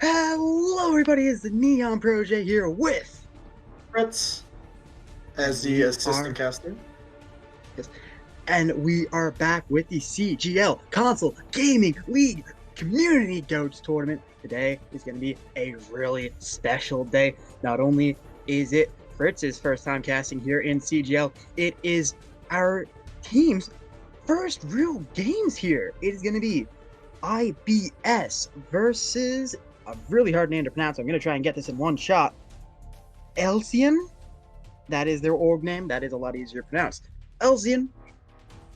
Hello everybody, it's the Neon Protege here with Fritz as the assistant caster. Yes. And we are back with the CGL Console Gaming League Community Goats Tournament. Today is going to be a really special day. Not only is it Fritz's first time casting here in CGL, it is our team's first real games here. It is going to be IBS versus a really hard name to pronounce. So I'm going to try and get this in one shot. Elysian, that is their org name. That is a lot easier to pronounce. Elysian,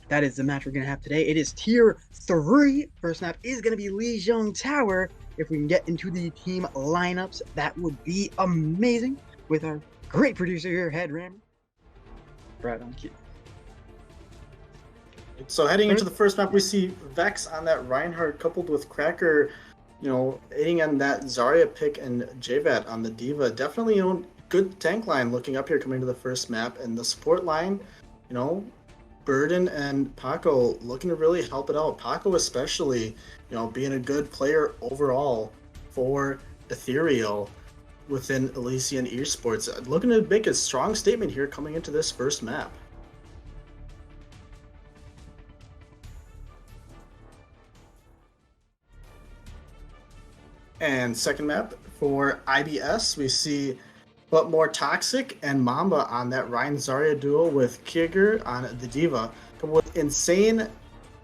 that is the match we're going to have today. It is tier 3. First map is going to be Elysian Tower. If we can get into the team lineups, that would be amazing. With our great producer here, Headram. Right on cue. So heading into the first map, we see Vex on that Reinhardt coupled with Cracker, hitting on that Zarya pick and JVat on the Diva. Definitely, good tank line looking up here coming to the first map. And the support line, Burden and Paco looking to really help it out. Paco especially, being a good player overall for Ethereal within Elysian eSports. Looking to make a strong statement here coming into this first map. And second map for IBS, we see But More Toxic and Mamba on that Ryan Zarya duo with Kiger on the Diva, coupled with Insane,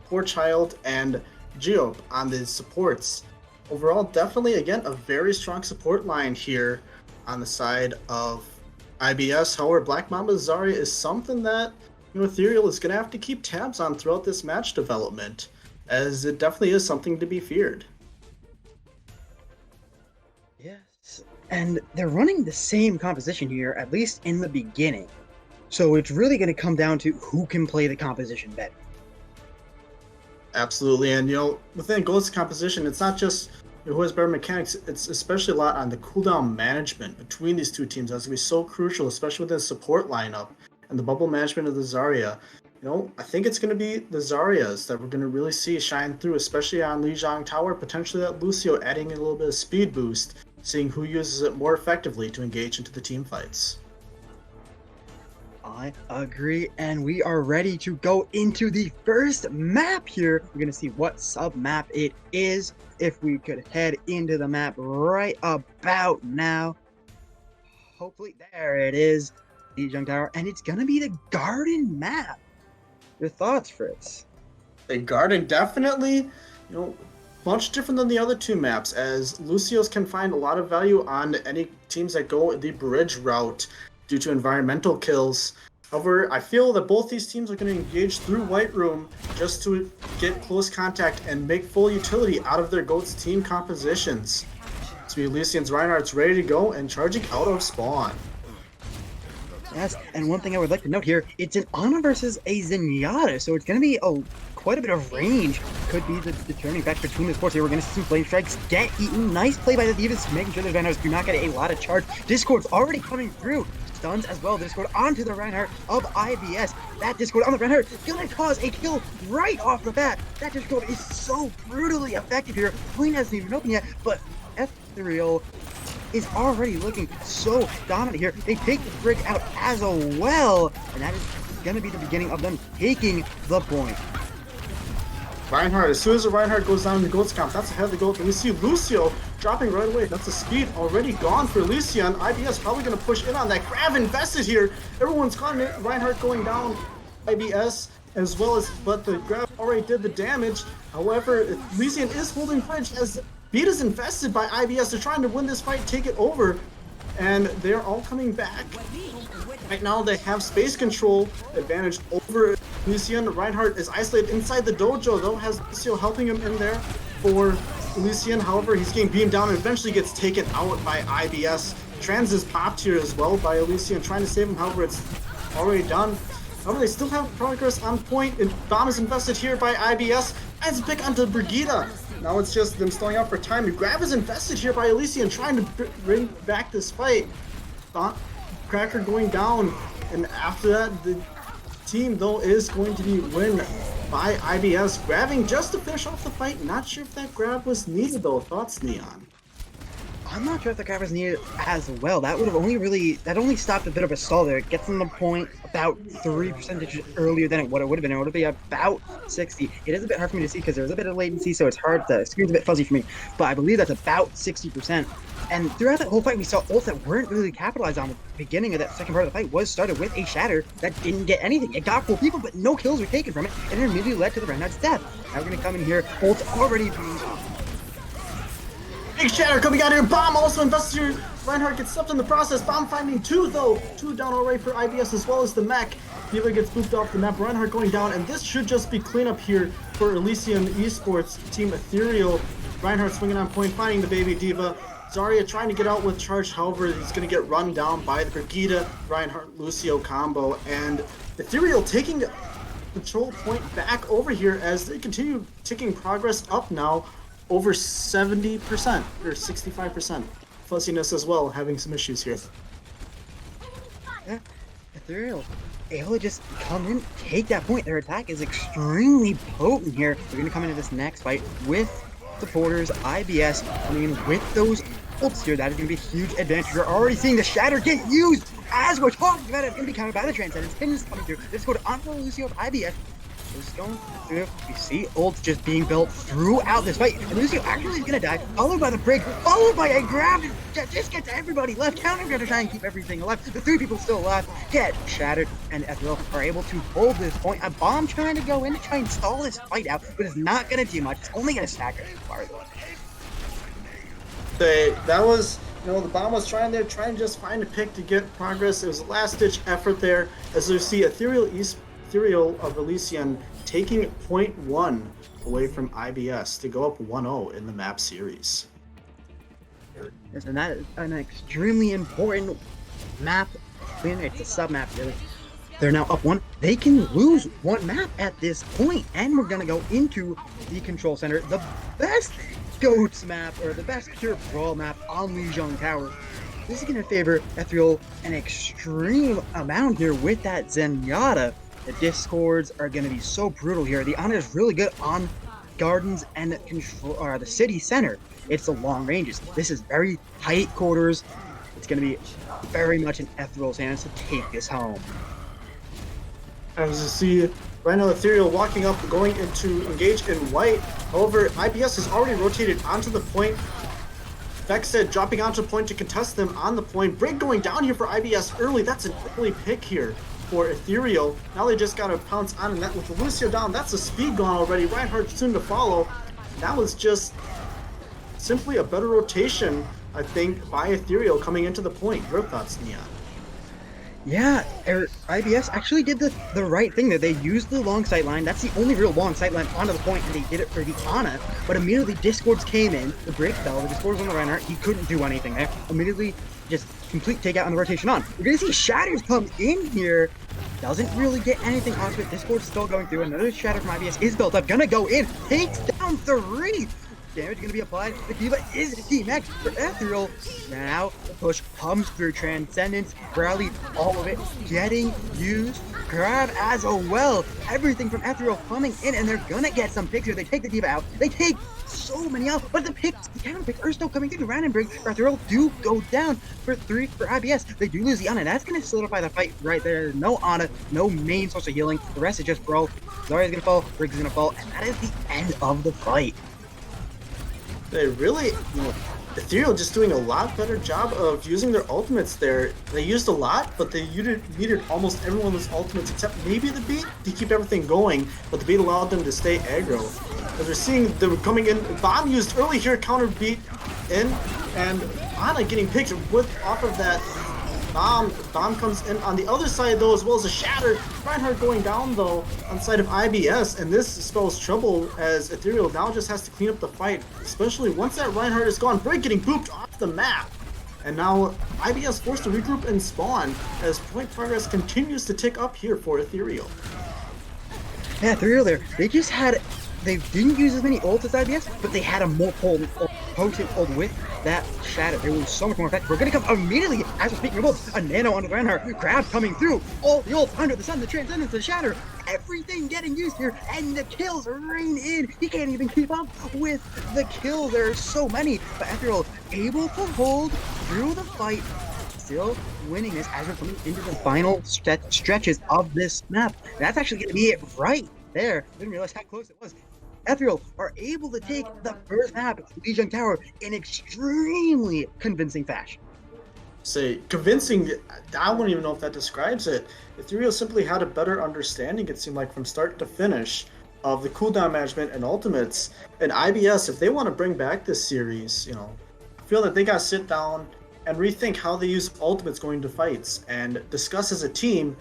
Poor Child, and Geop on the supports. Overall, definitely, again, a very strong support line here on the side of IBS. However, Black Mamba Zarya is something that Ethereal is going to have to keep tabs on throughout this match development, as it definitely is something to be feared. Yes, and they're running the same composition here, at least in the beginning. So it's really going to come down to who can play the composition better. Absolutely, and within Ghost's composition, it's not just who has better mechanics, it's especially a lot on the cooldown management between these two teams. That's going to be so crucial, especially within the support lineup and the bubble management of the Zarya. I think it's going to be the Zaryas that we're going to really see shine through, especially on Elysian Tower, potentially that Lucio adding a little bit of speed boost, seeing who uses it more effectively to engage into the team fights. I agree, and we are ready to go into the first map here. We're going to see what sub-map it is. If we could head into the map right about now. Hopefully, there it is, Elysian Tower, and it's going to be the garden map. Your thoughts, Fritz? The garden, definitely, much different than the other two maps, as Lucio's can find a lot of value on any teams that go the bridge route due to environmental kills. However, I feel that both these teams are going to engage through White Room just to get close contact and make full utility out of their GOAT's team compositions. So Elysian's Reinhardt's ready to go and charging out of spawn. Yes, and one thing I would like to note here, it's an Ana versus a Zenyatta, so it's going to be quite a bit of range. Could be the determining factor between the sports here. We're going to see some flame strikes get eaten. Nice play by the Divas, making sure the Reinhardts do not get a lot of charge. Discord's already coming through. Stuns as well. Discord onto the Reinhardt of IBS. That Discord on the Reinhardt gonna cause a kill right off the bat. That Discord is so brutally effective here. Queen hasn't even opened yet, but Ethereal is already looking so dominant here. They take the bridge out as well, and that is going to be the beginning of them taking the point. Reinhardt, as soon as the Reinhardt goes down in the GOAT's comp, that's ahead of the GOAT. And we see Lucio dropping right away. That's the speed already gone for Elysian. IBS probably going to push in on that. Grav invested here. Everyone's got it. Reinhardt going down. IBS as well as, but the Grav already did the damage. However, Elysian is holding bridge as Beat is infested by IBS. They're trying to win this fight, take it over, and they're all coming back. Right now, they have space control advantage over Elysian. Reinhardt is isolated inside the dojo, though, has Lucio helping him in there for Elysian. However, he's getting beamed down and eventually gets taken out by IBS. Trans is popped here as well by Elysian, trying to save him. However, it's already done. However, they still have progress on point, and bomb is invested here by IBS. As a pick onto Brigida. Now it's just them stalling out for time. The Grab is invested here by Elysian, trying to bring back this fight. Cracker going down, and after that, the team, though, is going to be win by IBS, grabbing just to finish off the fight. Not sure if that grab was needed, though. Thoughts, Neon? I'm not sure if the grab was needed as well. That would have only stopped a bit of a stall there. It gets them the point about 3% earlier than it would have been. It would have been about 60. It is a bit hard for me to see because there's a bit of latency, so it's hard. The screen's a bit fuzzy for me, but I believe that's about 60%. And throughout that whole fight, we saw ults that weren't really capitalized on. The beginning of that second part of the fight was started with a shatter that didn't get anything. It got 4 people, but no kills were taken from it, and it immediately led to the Reinhardt's death. Now we're going to come in here. Ult's already being... Big shatter coming out here. Bomb also invests here. Reinhardt gets stuffed in the process. Bomb finding 2, though. 2 down already for IBS as well as the mech. D.Va gets booped off the map. Reinhardt going down, and this should just be cleanup here for Elysian eSports team Ethereal. Reinhardt swinging on point, finding the baby D.Va. Zarya trying to get out with charge, however, he's going to get run down by the Brigida Reinhardt-Lucio combo, and Ethereal taking control point back over here as they continue ticking progress up now over 70% or 65%. Fuzziness as well, having some issues here. Yeah, Ethereal able to just come in, take that point. Their attack is extremely potent here. We're going to come into this next fight with supporters, IBS coming in with those ults here. That is going to be a huge advantage. You're already seeing the shatter get used as we're talking about it. It's going to be countered by the Transcendence. Pins coming through. Let's go to Onto Lucio of IBS. Just going through. You see ults just being built throughout this fight. And Lucio actually is going to die, followed by the Brig, followed by a grab that just gets everybody left. Counter going to try and keep everything alive. The 3 people still alive get shattered, and Ethereal are able to hold this point. A bomb trying to go in to try and stall this fight out, but it's not going to do much. It's only going to stagger it farther. That was, the bomb was trying to just find a pick to get progress. It was a last-ditch effort there, as you see Ethereal of Elysian taking 0.1 away from IBS to go up 1-0 in the map series. Yes, and that is an extremely important map win. It's a sub-map, really. They're now up 1. They can lose 1 map at this point, and we're going to go into the control center, the best GOATS map, or the best pure brawl map on Elysian Tower. This is going to favor Ethereal an extreme amount here with that Zenyatta. The discords are going to be so brutal here. The Ana is really good on gardens and control, the city center. It's the long ranges. This is very tight quarters. It's going to be very much in Ethereal's hands to take this home. As you see, right now Ethereal walking up, going into engage in white. However, IBS has already rotated onto the point. Vexed dropping onto the point to contest them on the point. Brig going down here for IBS early. That's an early pick here for Ethereal. Now they just got to pounce on, and that with Lucio down, that's a speed gone already. Reinhardt soon to follow. That was just simply a better rotation, I think, by Ethereal coming into the point. Your thoughts, Neon? Yeah, IBS actually did the right thing there. They used the long sight line. That's the only real long sight line onto the point, and they did it for the Ana. But immediately discords came in. The break fell. The discords on the Reinhardt. He couldn't do anything there. Immediately just complete takeout on the rotation on. We're going to see shatters come in here. Doesn't really get anything onto it. Discord's still going through. Another shatter from IBS is built up. Gonna go in. Takes down 3. Damage going to be applied. The D.Va is D-Max for Ethereal. Now the push comes through. Transcendence, Rally, all of it getting used. Grab as well. Everything from Ethereal coming in, and they're going to get some picks here. They take the D.Va out. They take so many out, but the counter picks are still coming through. Rand and Brig for Ethereal do go down for 3 for IBS. They do lose the Ana. That's going to solidify the fight right there. No Ana, no main source of healing. The rest is just brawl. Zarya's going to fall. Brig's going to fall, and that is the end of the fight. They really, Ethereal just doing a lot better job of using their ultimates there. They used a lot, but they needed almost everyone's ultimates except maybe the beat to keep everything going, but the beat allowed them to stay aggro. As we're seeing them coming in, bomb used early here, counter beat in, and Ana getting picked off of that bomb. Bomb comes in on the other side though, as well as a shatter. Reinhardt going down though on the side of IBS, and this spells trouble as Ethereal now just has to clean up the fight, especially once that Reinhardt is gone. Brig getting booped off the map, and now IBS forced to regroup and spawn as point progress continues to tick up here for Ethereal. Yeah, Ethereal there. They didn't use as many ults as IBS, but they had a more potent ult with that shadow, it was so much more effective. We're gonna come immediately as we're speaking of both. A nano on the Reinhardt, Crab coming through, all the ult under the sun, the transcendence, the shatter, everything getting used here, and the kills rain in. He can't even keep up with the kills. There are so many, but Ethereal able to hold through the fight, still winning this as we're coming into the final stretches of this map. That's actually going to be it right there. Didn't realize how close it was. Ethereal are able to take the first map, Elysian Tower, in extremely convincing fashion. Say convincing, I wouldn't even know if that describes it. Ethereal simply had a better understanding, it seemed like, from start to finish of the cooldown management and ultimates. And IBS, if they want to bring back this series, you know, I feel that they got to sit down and rethink how they use ultimates going to fights and discuss as a team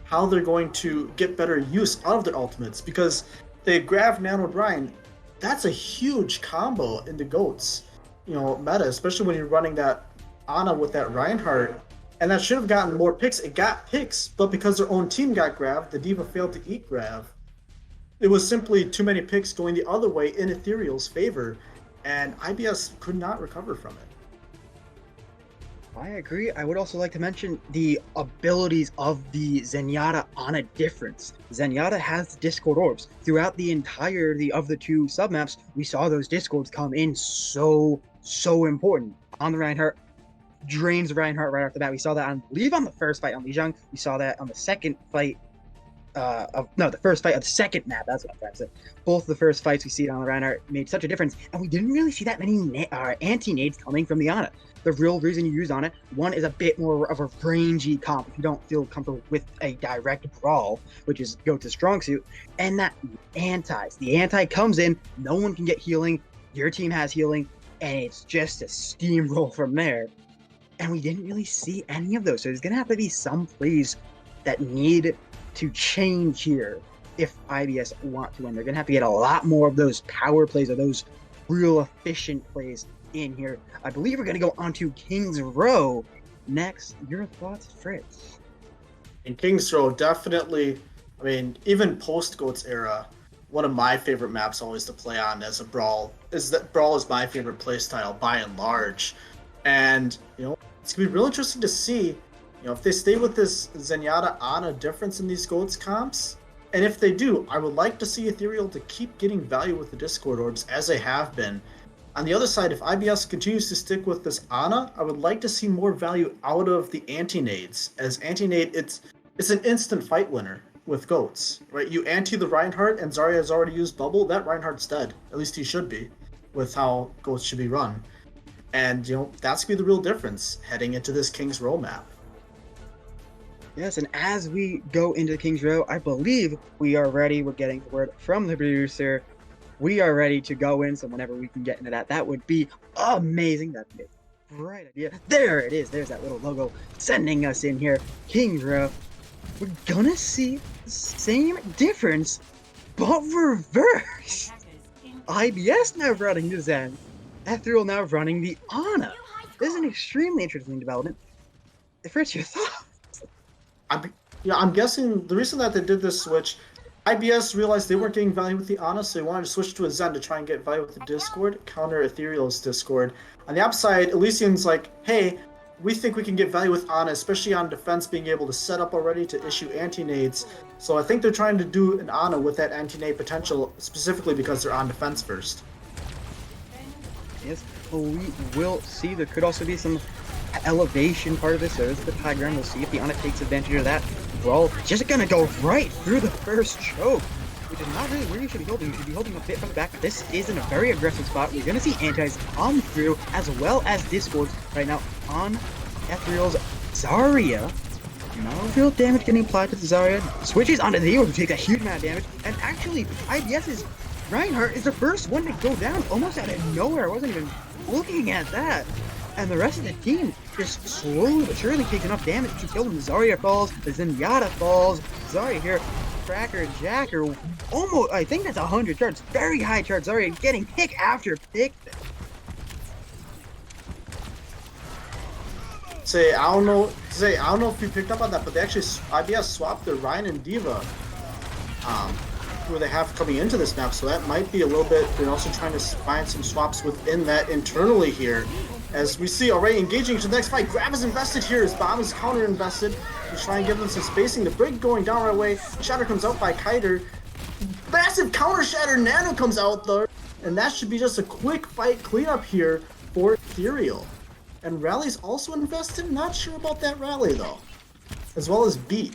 how they're going to get better use out of their ultimates, because they Grav Nano Brine, that's a huge combo in the GOATs, you know, meta, especially when you're running that Ana with that Reinhardt, and that should have gotten more picks. It got picks, but because their own team got Grav, the Diva failed to eat Grav. It was simply too many picks going the other way in Ethereal's favor, and IBS could not recover from it. I agree. I would also like to mention the abilities of the Zenyatta Ana difference. Zenyatta has Discord orbs. Throughout the entirety of the two submaps, we saw those Discords come in so important. On the Reinhardt, drains Reinhardt right off the bat. We saw that on the first fight on Lijiang. We saw that on the second fight the first fight of the second map. That's what I'm trying to say. Both the first fights we see it on the Reinhardt made such a difference, and we didn't really see that many anti-nades coming from the Ana. The real reason you use Ana, one, is a bit more of a rangy comp if you don't feel comfortable with a direct brawl, which is go to strong suit, and that antis. The anti comes in, no one can get healing, your team has healing, and it's just a steamroll from there. And we didn't really see any of those, so there's gonna have to be some plays that need to change here if IBS want to win. They're gonna have to get a lot more of those power plays or those real efficient plays in here. I believe we're going to go on to King's Row next. Your thoughts, Fritz? In King's Row, definitely, I mean, even post-GOATS era, one of my favorite maps always to play on as a Brawl is my favorite playstyle by and large. And, you know, it's going to be real interesting to see, you know, if they stay with this Zenyatta Ana difference in these GOATS comps. And if they do, I would like to see Ethereal to keep getting value with the Discord orbs as they have been. On the other side, if IBS continues to stick with this Ana, I would like to see more value out of the anti-nades. As anti-nade, it's an instant fight winner with GOATs, right? You anti the Reinhardt, and Zarya has already used Bubble, that Reinhardt's dead. At least he should be, with how GOATs should be run. And, you know, that's going to be the real difference heading into this King's Row map. Yes, and as we go into King's Row, I believe we are ready. We're getting the word from the producer. We are ready to go in, so whenever we can get into that, that would be amazing. That'd be a great idea. There it is. There's that little logo sending us in here. King's Row. We're gonna see the same difference, but reverse. IBS now running the Zen. Ethereal now running the Ana. This is an extremely interesting development. Fritz, your thoughts? I'm guessing the reason that they did this switch, IBS realized they weren't getting value with the Ana, so they wanted to switch to a Zen to try and get value with the Discord, counter Ethereal's Discord. On the upside, Elysian's like, hey, we think we can get value with Ana, especially on defense being able to set up already to issue anti-nades. So I think they're trying to do an Ana with that anti-nade potential, specifically because they're on defense first. Yes, we will see. There could also be some elevation part of this. There is the high ground. We'll see if the Ana takes advantage of that. Brawl just gonna go right through the first choke, which is not really where you should be holding. You should be holding a bit from the back. This is in a very aggressive spot. We're gonna see antis come through as well as Discords right now on Ethereal's Zarya. No real damage getting applied to the Zarya. Switches onto the hero to take a huge amount of damage. And actually, IBS's Reinhardt is the first one to go down almost out of nowhere. I wasn't even looking at that. And the rest of the team just slowly but surely takes enough damage to kill them. Zarya falls, the Zenyatta falls. Zarya here, Cracker, Jacker, almost, I think that's 100 charts. Very high charts. Zarya getting pick after pick. I don't know if you picked up on that, but they actually, IBS swapped their Ryan and Diva, who they have coming into this map, so that might be a little bit, they're also trying to find some swaps within that internally here. As we see already engaging into the next fight, Grab is invested here, his bomb is counter invested. He's trying to give them some spacing. The Brig going down right away. Shatter comes out by Kiter. Massive counter Shatter, Nano comes out though. And that should be just a quick fight cleanup here for Ethereal. And Rally's also invested, not sure about that Rally though. As well as Beat.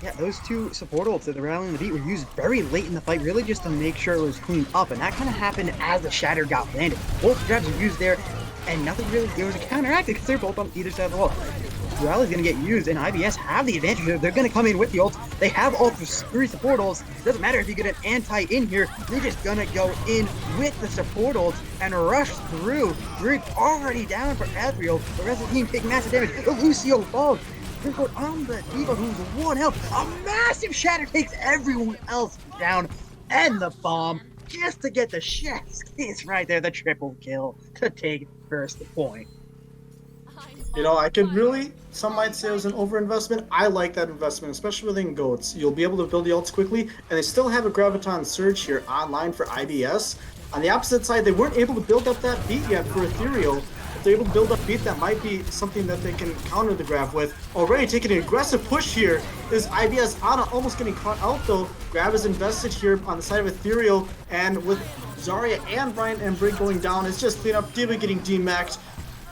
Yeah, those two support ults at the Rally and the Beat were used very late in the fight, really just to make sure it was cleaned up, and that kind of happened as the Shatter got landed. Both grabs were used there, and nothing really, there was a counteract because they're both on either side of the wall. Rally's going to get used, and IBS have the advantage here. They're going to come in with the ults. They have all three support ults. It doesn't matter if you get an anti in here, you're just going to go in with the support ults and rush through. Brig already down for Ethereal. The rest of the team taking massive damage. The Lucio falls. On the D.Va, who's 1 health. A massive Shatter takes everyone else down, and the bomb just to get the chef's kiss right there, the triple kill to take first point. You know, I could really, some might say it was an overinvestment. I like that investment, especially within GOATs. You'll be able to build the ults quickly, and they still have a Graviton Surge here online for IBS. On the opposite side, they weren't able to build up that beat yet for Ethereal. If they're able to build up beat, that might be something that they can counter the Grav with. Already taking an aggressive push here is IBS. Ana almost getting caught out though. Grav is invested here on the side of Ethereal, and with Zarya and Brian and Brig going down, it's just clean up. D.Va getting demaxed.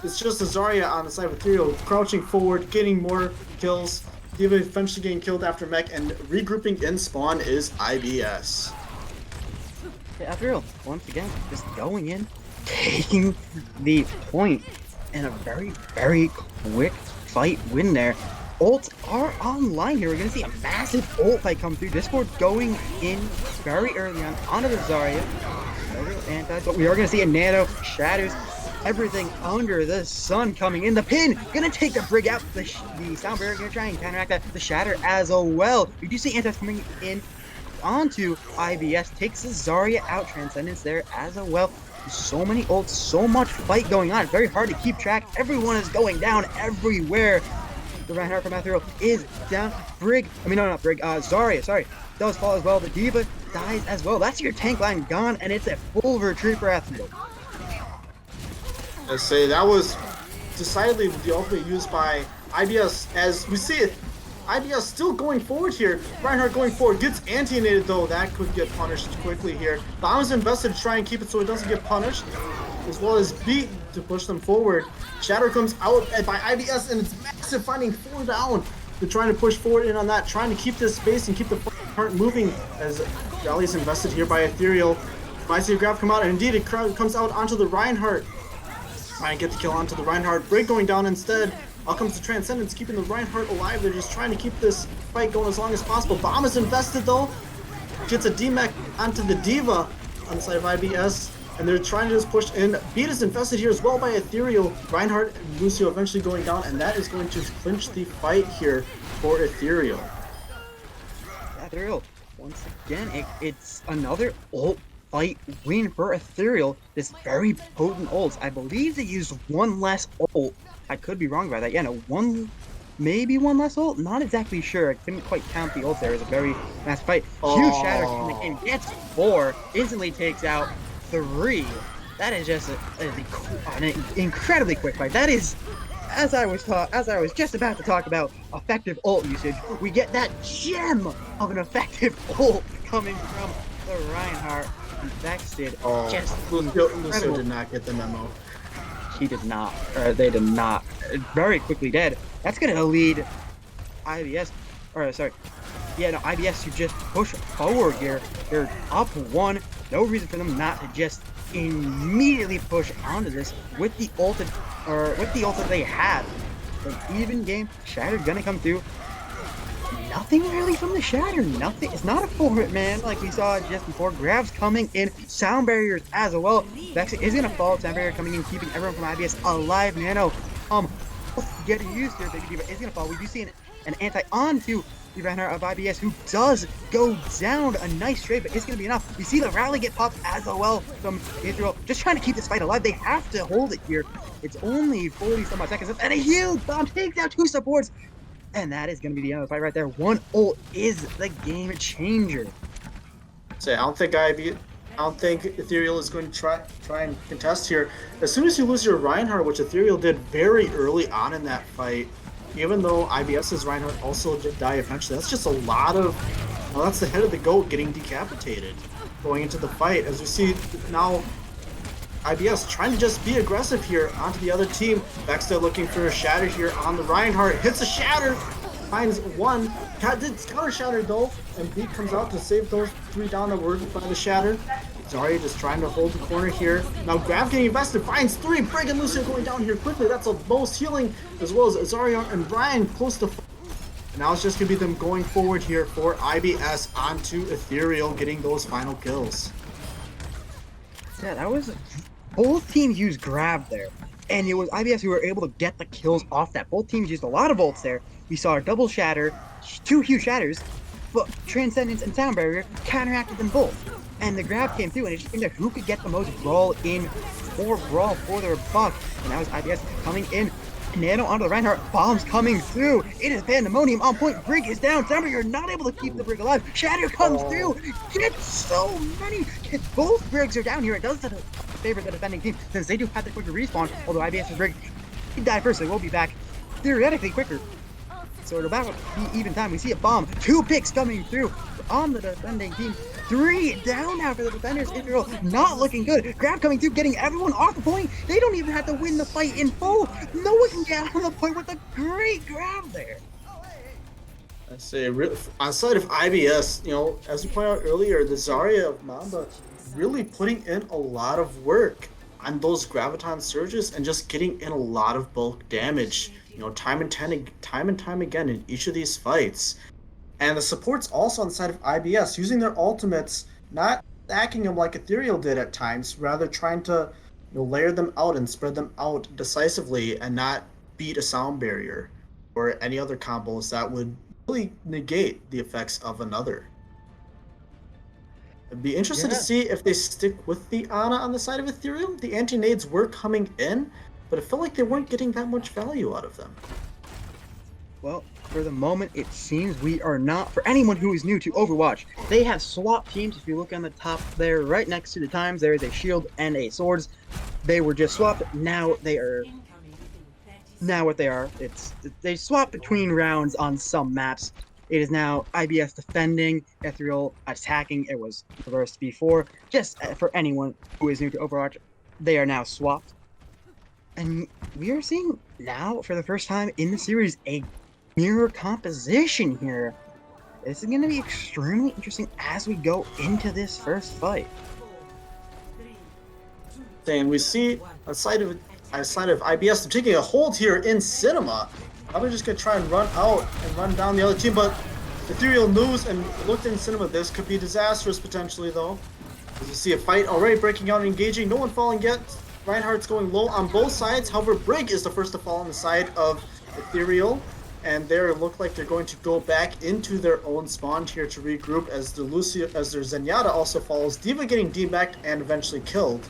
It's just a Zarya on the side of Ethereal, crouching forward, getting more kills. D.Va eventually getting killed after mech, and regrouping in spawn is IBS. Yeah, Ethereal, once again, just going in, taking the point, and a very, very quick fight win there. Ults are online here. We're going to see a massive ult fight come through. Discord going in very early on onto the Zarya. No real antis, but we are going to see a Nano, Shatters, everything under the sun coming in. The pin gonna take the Brig out. The sound barrier gonna try and counteract that. The Shatter as well. We do see antis coming in onto IBS. Takes the Zarya out. Transcendence there as well. So many ults, so much fight going on. It's very hard to keep track. Everyone is going down everywhere. The Reinhardt from Ethereal is down. Brig, I mean, no, not Brig. Zarya, sorry, does fall as well. The D.Va dies as well. That's your tank line gone, and it's a full retreat for Ethereal. I say that was decidedly the ultimate used by IBS. As we see it, IBS still going forward here. Reinhardt going forward, gets anti-nated though. That could get punished quickly here. Bomb is invested to try and keep it so it doesn't get punished, as well as Beat to push them forward. Shatter comes out by IBS, and it's massive, finding 4 down. They're trying to push forward in on that, trying to keep this space and keep the heart moving as Rally's invested here by Ethereal. Might see a grab come out, and indeed it comes out onto the Reinhardt. Trying to get the kill onto the Reinhardt. Brig going down instead. Out comes the Transcendence, keeping the Reinhardt alive. They're just trying to keep this fight going as long as possible. Bomb is invested though. Gets a DMAC onto the D.Va on the side of IBS. And they're trying to just push in. Beat is invested here as well by Ethereal. Reinhardt and Lucio eventually going down, and that is going to clinch the fight here for Ethereal. Ethereal, once again, it's another ult fight win for Ethereal. This very potent ult. I believe they used one less ult. I could be wrong about that. Yeah, no, maybe one less ult. Not exactly sure. I couldn't quite count the ults there. It was a very massive fight. Huge Shatter coming in, gets 4, instantly takes out 3. That is just an incredibly quick fight. That is, as I was just about to talk about effective ult usage, we get that gem of an effective ult coming from the Reinhardt. Vexed. Just Lucio did not get the memo. He did not, or they did not. Very quickly dead. That's gonna lead IBS, or sorry, yeah, no, IBS to just push forward here. They're up 1. No reason for them not to just immediately push onto this with the ult, that they have. An even game. Shattered gonna come through. Nothing really from the Shatter. Nothing. It's not a full hit, man, like we saw just before. Grabs coming in. Sound barriers as well. Vex is gonna fall. Sound barrier coming in, keeping everyone from IBS alive. Nano, getting used here. Baby D.Va is gonna fall. We do see an anti onto the Reinhardt of IBS, who does go down. A nice trade, but it's gonna be enough. We see the rally get popped as well from Israel. Just trying to keep this fight alive. They have to hold it here. It's only 40 some odd seconds, and a huge bomb takes out 2 supports. And that is going to be the end of the fight right there. One ult is the game changer. Say, I don't think I don't think Ethereal is going to try and contest here. As soon as you lose your Reinhardt, which Ethereal did very early on in that fight, even though IBS's Reinhardt also did die eventually, that's just a lot of... Well, that's the head of the GOAT getting decapitated going into the fight. As we see now, IBS trying to just be aggressive here onto the other team. Backstab looking for a shatter here on the Reinhardt. Hits a shatter, finds one. Did counter shatter though, and Beat comes out to save those 3 down that were by the shatter. Zarya just trying to hold the corner here. Now Grab getting invested, finds 3. Brig and Lucio going down here quickly. That's a most healing, as well as Zarya and Brian close to... Now it's just going to be them going forward here for IBS onto Ethereal, getting those final kills. Yeah, that was... Both teams used grab there, and it was IBS who were able to get the kills off that. Both teams used a lot of ults there. We saw a double shatter, 2 huge shatters, but Transcendence and Sound Barrier counteracted them both. And the grab came through, and it's just in there who could get the most brawl for their buck. And that was IBS coming in. Nano onto the Reinhardt, bombs coming through. It is pandemonium on point. Brig is down. Sound Barrier not able to keep the Brig alive. Shatter comes through. Gets so many. Both Brigs are down here. It does favor the defending team since they do have the quicker respawn. Although IBS's Brig can die first, they will be back theoretically quicker. So it'll about be even time. We see a bomb. 2 picks coming through on the defending team. 3 down now for the defenders. Israel not looking good. Grab coming through, getting everyone off the point. They don't even have to win the fight in full. No one can get on the point with a great grab there. I say, on side of IBS, you know, as you pointed out earlier, the Zarya of Mamba really putting in a lot of work on those graviton surges and just getting in a lot of bulk damage, you know, time and time again in each of these fights. And the supports also on the side of IBS using their ultimates, not stacking them like Ethereal did at times, rather trying to, you know, layer them out and spread them out decisively and not beat a sound barrier or any other combos that would really negate the effects of another. I'd be interested to see if they stick with the Ana on the side of Ethereal. The anti-nades were coming in, but it felt like they weren't getting that much value out of them. Well, for the moment, it seems we are not. For anyone who is new to Overwatch, they have swapped teams. If you look on the top there, right next to the times, there is a shield and a swords. They were just swapped. Now they are... Now what they are, they swap between rounds on some maps. It is now IBS defending, Ethereal attacking. It was reversed before. Just for anyone who is new to Overwatch, they are now swapped. And we are seeing now, for the first time in the series, a mirror composition here. This is going to be extremely interesting as we go into this first fight. And we see on side of IBS taking a hold here in Cinema. Probably just gonna try and run out and run down the other team, but Ethereal knows and looked in Cinema. This could be disastrous potentially though. As you see a fight already breaking out and engaging, no one falling yet. Reinhardt's going low on both sides. However, Brig is the first to fall on the side of Ethereal, and they look like they're going to go back into their own spawn here to regroup as their Zenyatta also falls. D.Va getting debacked and eventually killed.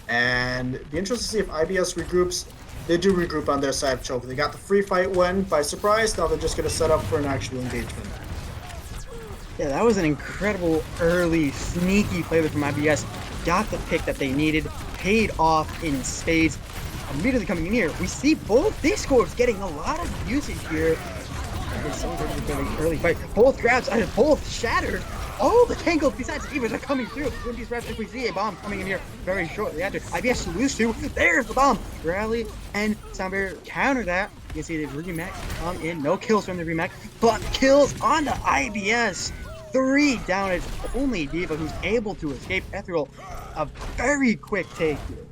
And be interested to see if IBS regroups. They do regroup on their side of Choke. They got the free fight win by surprise. Now they're just going to set up for an actual engagement. Yeah, that was an incredible early sneaky play from IBS. Got the pick that they needed. Paid off in spades. Immediately coming in here, we see both Discords getting a lot of usage here. It's so early fight. Both grabs and both shattered. All the tangles besides the Divas are coming through. Wouldn't be surprised if we see a bomb coming in here very shortly after. IBS to lose to. There's the bomb. Rally and Sound Barrier counter that. You can see the remake come in. No kills from the remake, but kills on the IBS. 3 down. It's only D.Va who's able to escape Ethereal. A very quick take here.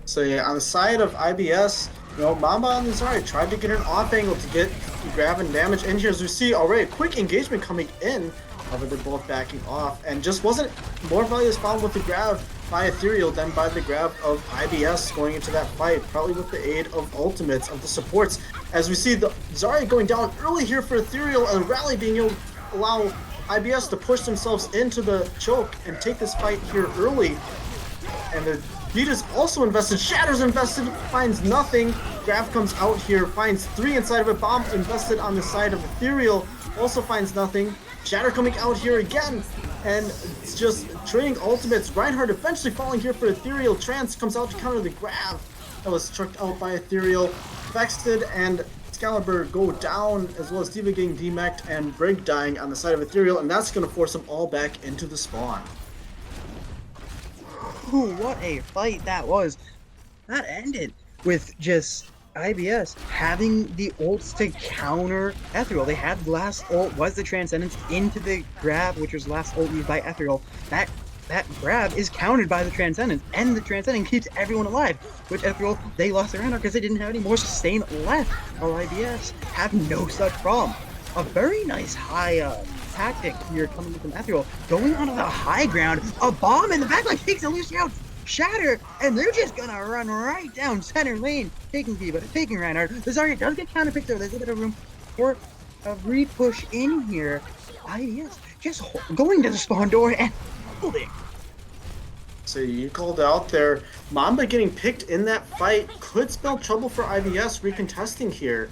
So yeah, on the side of IBS, you know, Mamba and Zarya tried to get an off angle to get grab and damage in here. As we see already, a quick engagement coming in. However, they're both backing off, and just wasn't more value is found with the grab by Ethereal than by the grab of IBS going into that fight, probably with the aid of ultimates of the supports. As we see the Zarya going down early here for Ethereal, and Rally being able to allow IBS to push themselves into the choke and take this fight here early. And the Beat is also invested, Shatter's invested, finds nothing. Grab comes out here, finds 3 inside of a bomb invested on the side of Ethereal, also finds nothing. Shatter coming out here again, and it's just trading ultimates. Reinhardt eventually falling here for Ethereal. Trance comes out to counter the grab that was chucked out by Ethereal. Vexted and Excalibur go down, as well as D.Va getting demeched and Brig dying on the side of Ethereal, and that's going to force them all back into the spawn. Ooh, what a fight that was. That ended with just IBS having the ults to counter Ethereal. They had the last ult was the Transcendence into the grab, which was the last ult used by Ethereal. That grab is countered by the Transcendence, and the Transcendence keeps everyone alive, which Ethereal, they lost their round because they didn't have any more sustain left. While IBS have no such problem. A very nice high tactic here coming from Ethereal, going onto the high ground, a bomb in the backline takes Elysian out, Shatter, and they're just gonna run right down center lane, taking D.Va, taking Reinhardt. The Zarya does get counterpicked though, there's a bit of room for a re-push in here. IBS just going to the spawn door and holding. So you called out there. Mamba getting picked in that fight could spell trouble for IBS recontesting here,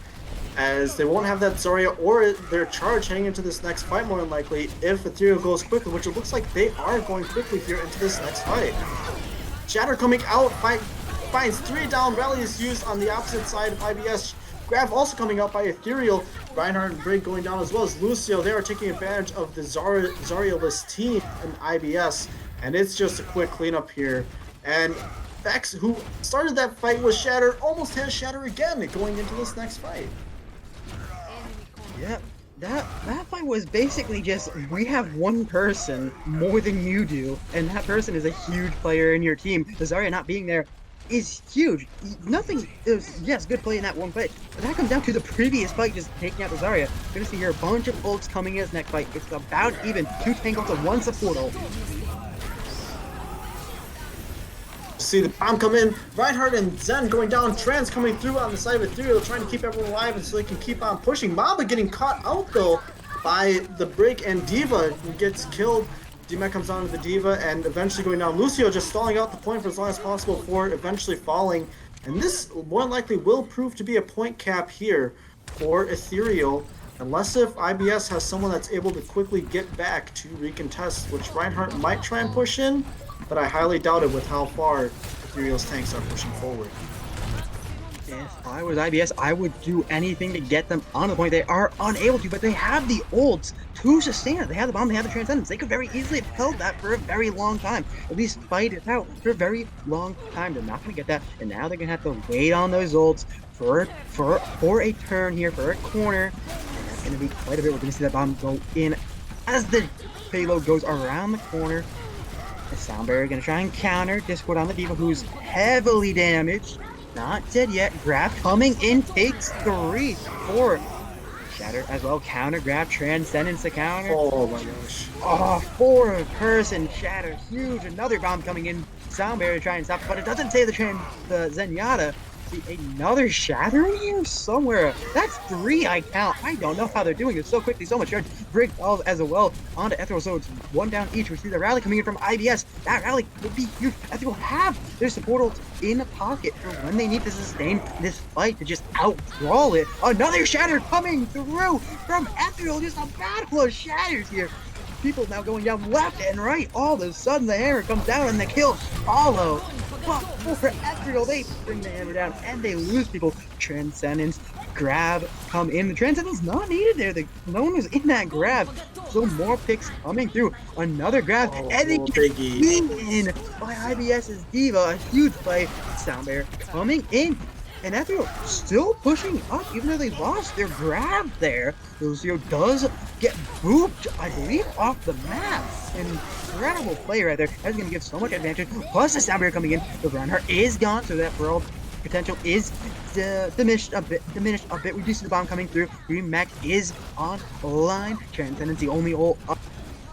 as they won't have that Zarya or their charge heading into this next fight more than likely if Ethereal goes quickly, which it looks like they are going quickly here into this next fight. Shatter coming out, finds 3 down, rally is used on the opposite side of IBS. Grab also coming out by Ethereal. Reinhardt and Brig going down, as well as Lucio. They are taking advantage of the Zarya-less team in IBS, and it's just a quick cleanup here. And Vex, who started that fight with Shatter, almost has Shatter again going into this next fight. Yep, that fight was basically just, we have one person more than you do, and that person is a huge player in your team. The Zarya not being there is huge. Nothing is, yes, good play in that one fight, but that comes down to the previous fight just taking out the Zarya. We're gonna see here a bunch of ults coming in this next fight. It's about even, 2 tank ults and 1 support ult. See the bomb come in, Reinhardt and Zen going down, Trans coming through on the side of Ethereal, trying to keep everyone alive and so they can keep on pushing. Mamba getting caught out though by the Brig and D.Va, who gets killed. D-Mac comes down to the D.Va and eventually going down. Lucio just stalling out the point for as long as possible before eventually falling. And this more than likely will prove to be a point cap here for Ethereal, unless if IBS has someone that's able to quickly get back to recontest, which Reinhardt might try and push in, but I highly doubt it with how far Ethereal's tanks are pushing forward. If I was IBS, I would do anything to get them on the point. They are unable to, but they have the ults to sustain it. They have the bomb, they have the Transcendence. They could very easily have held that for a very long time. At least fight it out for a very long time. They're not going to get that, and now they're going to have to wait on those ults for a turn here, for a corner. And that's going to be quite a bit. We're going to see that bomb go in as the payload goes around the corner. The Sound Barrier going to try and counter Discord on the D.Va, who's heavily damaged. Not dead yet. Grab coming in, takes 3, 4. Shatter as well. Counter grab, Transcendence to counter. Oh my gosh. Oh, 4-person Shatter. Huge. Another bomb coming in. Sound Barrier to try and stop it, but it doesn't say the Zenyatta. See, another Shatter in here somewhere. That's 3, I count. I don't know how they're doing it so quickly, so much charge. Brig falls as well onto Ethereal, so it's 1 down each. We see the rally coming in from IBS. That rally would be huge. Ethereal have their support ults in the pocket for when they need to sustain this fight to just outbrawl it. Another Shatter coming through from Ethereal. Just a battle of Shatters here. People now going down left and right. All of a sudden, the hammer comes down and the kills follow. But for Ethereal, they bring the hammer down and they lose people. Transcendence, grab, come in. The Transcendence not needed there. No one was in that grab. So more picks coming through. Another grab, and they get in by IBS's D.Va. A huge play. Sound Barrier coming in. And Ethereal still pushing up, even though they lost their grab there. Lucio does get booped, I believe, off the map. Incredible play right there. That's going to give so much advantage. Plus the Sound Barrier coming in. The Reinhardt is gone, so that world potential is diminished a bit. We do see the bomb coming through. Green Mac is online. Transcendence the only ult up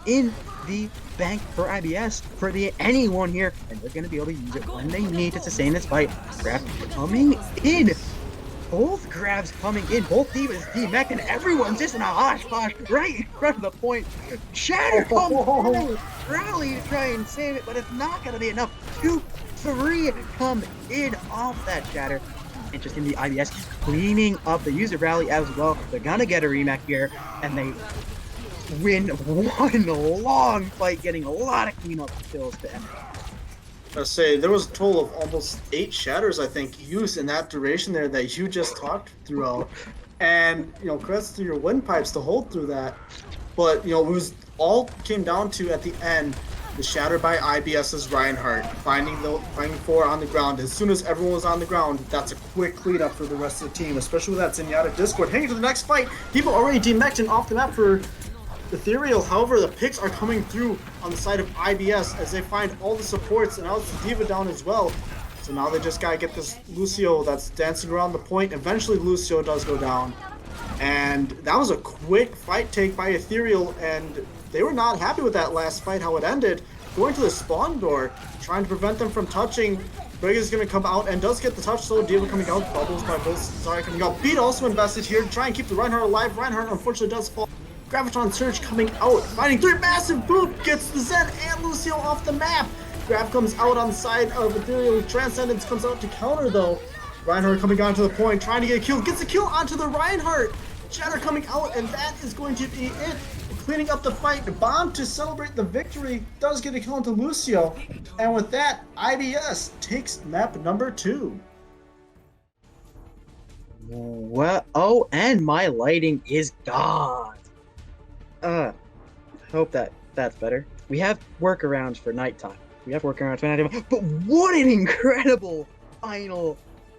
in the bank for IBS for anyone here, and they're going to be able to use it when they need to sustain this fight. Grab coming in. Both grabs coming in, both D.Va's D-Mech, and everyone's just in a hodgepodge right in front of the point. Shatter comes through, rally to try and save it, but it's not going to be enough. 2, 3 come in off that Shatter. And just in the IBS cleaning up the user rally as well. They're going to get a remake here, and they win one long fight, getting a lot of cleanup kills to end. I say there was a total of almost 8 shatters, I think, used in that duration there that you just talked throughout. And credits to your windpipes to hold through that. But it was all came down to at the end the shatter by IBS's Reinhardt finding 4 on the ground. As soon as everyone was on the ground, that's a quick cleanup for the rest of the team, especially with that Zenyatta Discord. Heading to the next fight, people already demeched and off the map for Ethereal. However, the picks are coming through on the side of IBS as they find all the supports, and now it's the D.Va down as well. So now they just gotta get this Lucio that's dancing around the point. Eventually Lucio does go down. And that was a quick fight take by Ethereal, and they were not happy with that last fight, how it ended. Going to the spawn door, trying to prevent them from touching. Brig is going to come out and does get the touch, so D.Va coming out. Bubbles by Sorry coming out. Beat also invested here to try and keep the Reinhardt alive. Reinhardt unfortunately does fall. Graviton Surge coming out, finding 3 massive boop, gets the Zen and Lucio off the map. Grav comes out on the side of Ethereal. Transcendence comes out to counter though. Reinhardt coming on to the point, trying to get a kill. Gets a kill onto the Reinhardt. Shatter coming out, and that is going to be it. Cleaning up the fight. Bomb to celebrate the victory. Does get a kill into Lucio. And with that, IBS takes map number 2. Well, oh, and my lighting is gone. Hope that's better. We have workarounds for nighttime. But what an incredible final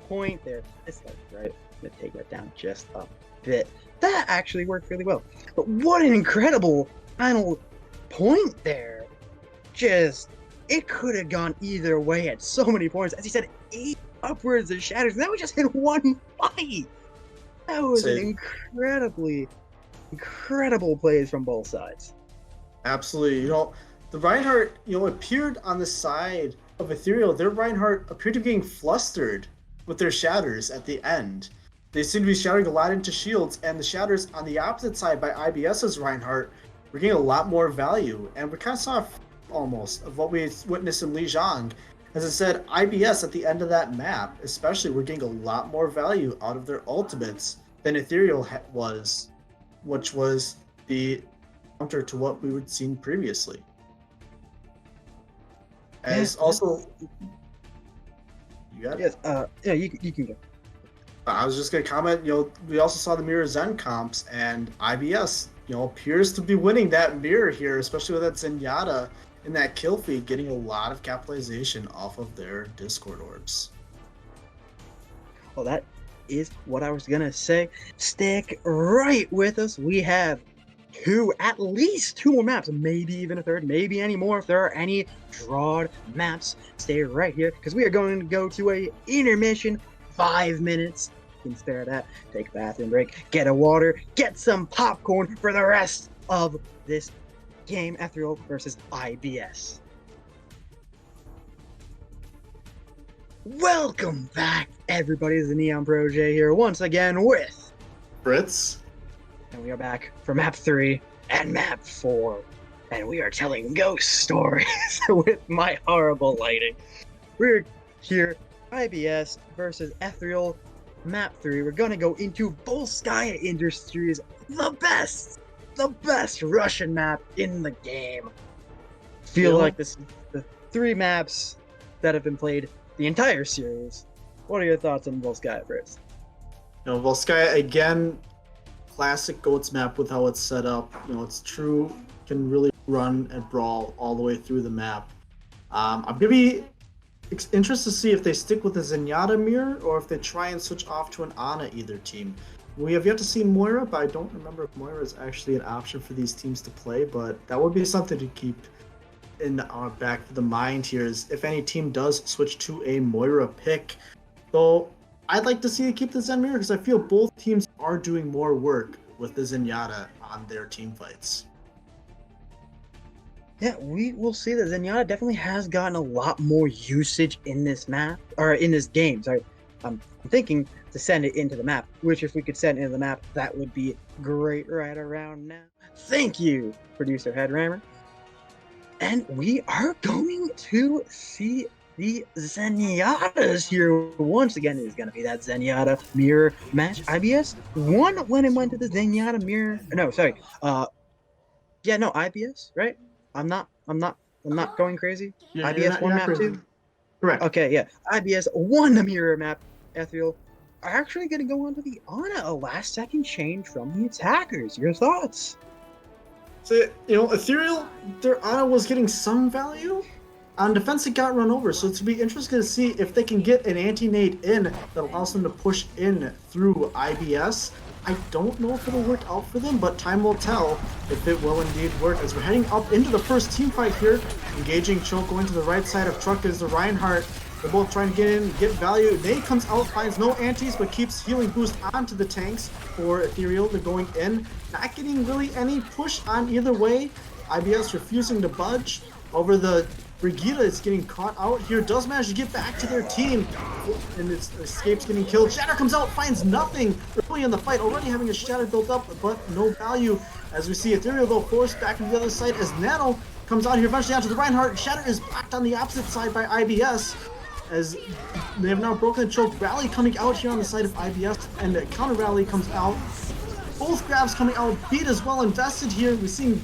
point there. This light, right? I'm gonna take that down just a bit. That actually worked really well. But what an incredible final point there. It could have gone either way at so many points. As he said, 8 upwards of shatters. And that was just in one fight. That was an incredible plays from both sides. Absolutely. The Reinhardt, appeared on the side of Ethereal. Their Reinhardt appeared to be getting flustered with their shatters at the end. They seem to be shattering a lot into shields, and the shatters on the opposite side by IBS's Reinhardt were getting a lot more value. And we kind of saw almost of what we witnessed in Elysian. As I said, IBS at the end of that map, especially, were getting a lot more value out of their ultimates than Ethereal was, which was the counter to what we had seen previously. As also, you got it? Yes. Yeah, you can go. I was just going to comment, we also saw the Mirror Zen comps, and IBS, appears to be winning that mirror here, especially with that Zenyatta in that kill feed, getting a lot of capitalization off of their Discord orbs. Well, that is what I was going to say. Stick right with us. We have at least 2 more maps, maybe even a third, maybe any more if there are any drawed maps. Stay right here, because we are going to go to a intermission. 5 minutes. You can spare that. Take a bathroom break, get a water, get some popcorn for the rest of this game. Ethereal versus IBS. Welcome back, everybody. This is the Neon Protege here once again with Fritz. And we are back for map 3 and map 4. And we are telling ghost stories with my horrible lighting. We're here. IBS versus Ethereal, map 3. We're gonna go into Volskaya Industries, the best Russian map in the game. Feel like this is the 3 maps that have been played the entire series. What are your thoughts on Volskaya first? Volskaya, again, classic GOATS map with how it's set up. It's true, can really run and brawl all the way through the map. I'm gonna be interested to see if they stick with the Zenyatta mirror or if they try and switch off to an Ana either team. We have yet to see Moira, but I don't remember if Moira is actually an option for these teams to play, but that would be something to keep in our back of the mind here, is if any team does switch to a Moira pick. So I'd like to see it keep the Zen mirror, because I feel both teams are doing more work with the Zenyatta on their team fights. Yeah, we will see that Zenyatta definitely has gotten a lot more usage in this map, or in this game. Sorry, I'm thinking to send it into the map, which if we could send it into the map, that would be great right around now. Thank you, producer Headrammer. And we are going to see the Zenyatas here once again. It is going to be that Zenyatta mirror match. IBS won when it went to the Zenyatta mirror. No, sorry. Yeah, no, IBS, right? I'm not going crazy. Yeah, IBS you're one not map crazy. two. Correct. Okay, yeah. IBS one mirror map. Ethereal are actually going to go on to the Ana, a last second change from the attackers. Your thoughts? So, you know, Ethereal, their Ana was getting some value. On defense, it got run over, so it's going to be interesting to see if they can get an anti-nade in that allows them to push in through IBS. I don't know if it'll work out for them, but time will tell if it will indeed work. As we're heading up into the first team fight here, engaging Choke going to the right side of Truck is the Reinhardt. They're both trying to get in, get value. Nade comes out, finds no antis, but keeps healing boost onto the tanks for Ethereal. They're going in, not getting really any push on either way. IBS refusing to budge over the Brigida is getting caught out here, does manage to get back to their team, and it escapes getting killed. Shatter comes out, finds nothing early in the fight, already having a Shatter built up, but no value. As we see Ethereal, though, forced back to the other side as Nano comes out here, eventually onto the Reinhardt. Shatter is blocked on the opposite side by IBS, as they have now broken the choke. Rally coming out here on the side of IBS, and counter rally comes out. Both grabs coming out, beat as well invested here. We're seeing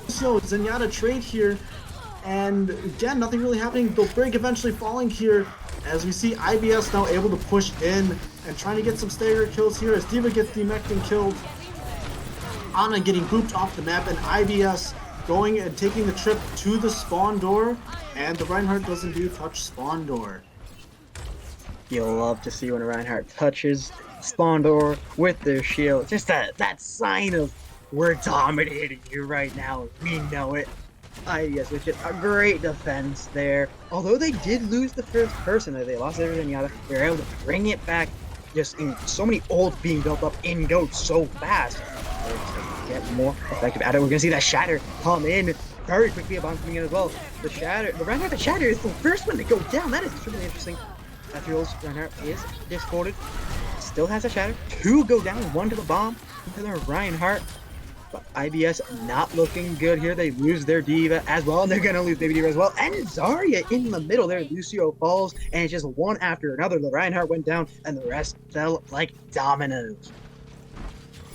Zenyatta trade here. And again, nothing really happening. The Brig eventually falling here as we see IBS now able to push in and trying to get some stagger kills here as D.Va gets demeched and killed. Ana getting booped off the map and IBS going and taking the trip to the spawn door. And the Reinhardt does indeed touch spawn door. You'll love to see when a Reinhardt touches spawn door with their shield. Just that sign of we're dominating you right now. We know it. IBS, which is a great defense there. Although they did lose the first person, they lost everything the other, they were able to bring it back. Just in so many ults being built up in GOAT so fast. To get more effective at it. We're gonna see that Shatter come in very quickly. A bomb coming in as well. The Reinhardt, the Shatter is the first one to go down. That is extremely interesting. Ethereal's Reinhardt is discorded. Still has a Shatter. Two go down, one to the bomb, into the Reinhardt. But IBS not looking good here. They lose their D.Va as well, and they're going to lose Baby D.Va as well. And Zarya in the middle there. Lucio falls, and it's just one after another. The Reinhardt went down, and the rest fell like dominoes.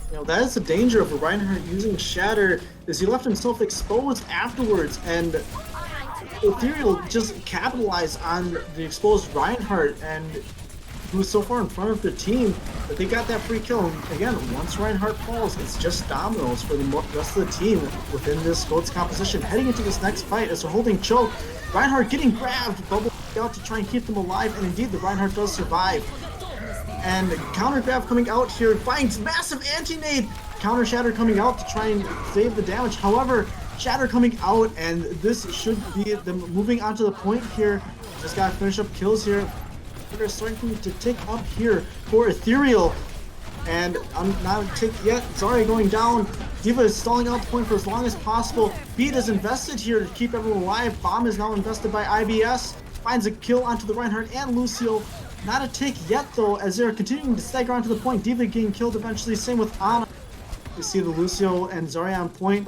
You know, that is the danger of a Reinhardt using Shatter, is he left himself exposed afterwards, and Ethereal just capitalized on the exposed Reinhardt, and who was so far in front of the team that they got that free kill. And again, once Reinhardt falls, it's just dominoes for the rest of the team within this GOATS composition. Heading into this next fight as they're holding choke, Reinhardt getting grabbed, bubble out to try and keep them alive, and indeed the Reinhardt does survive. And counter grab coming out here, finds massive anti-nade, counter Shatter coming out to try and save the damage. However, Shatter coming out, and this should be them moving on to the point here. Just gotta finish up kills here. They're starting to tick up here for Ethereal, and I'm not a tick yet. Zarya going down. D.Va is stalling out the point for as long as possible. Beat is invested here to keep everyone alive. Bomb is now invested by IBS. Finds a kill onto the Reinhardt and Lucio. Not a tick yet though, as they're continuing to stagger onto the point. D.Va getting killed eventually. Same with Ana. You see the Lucio and Zarya on point.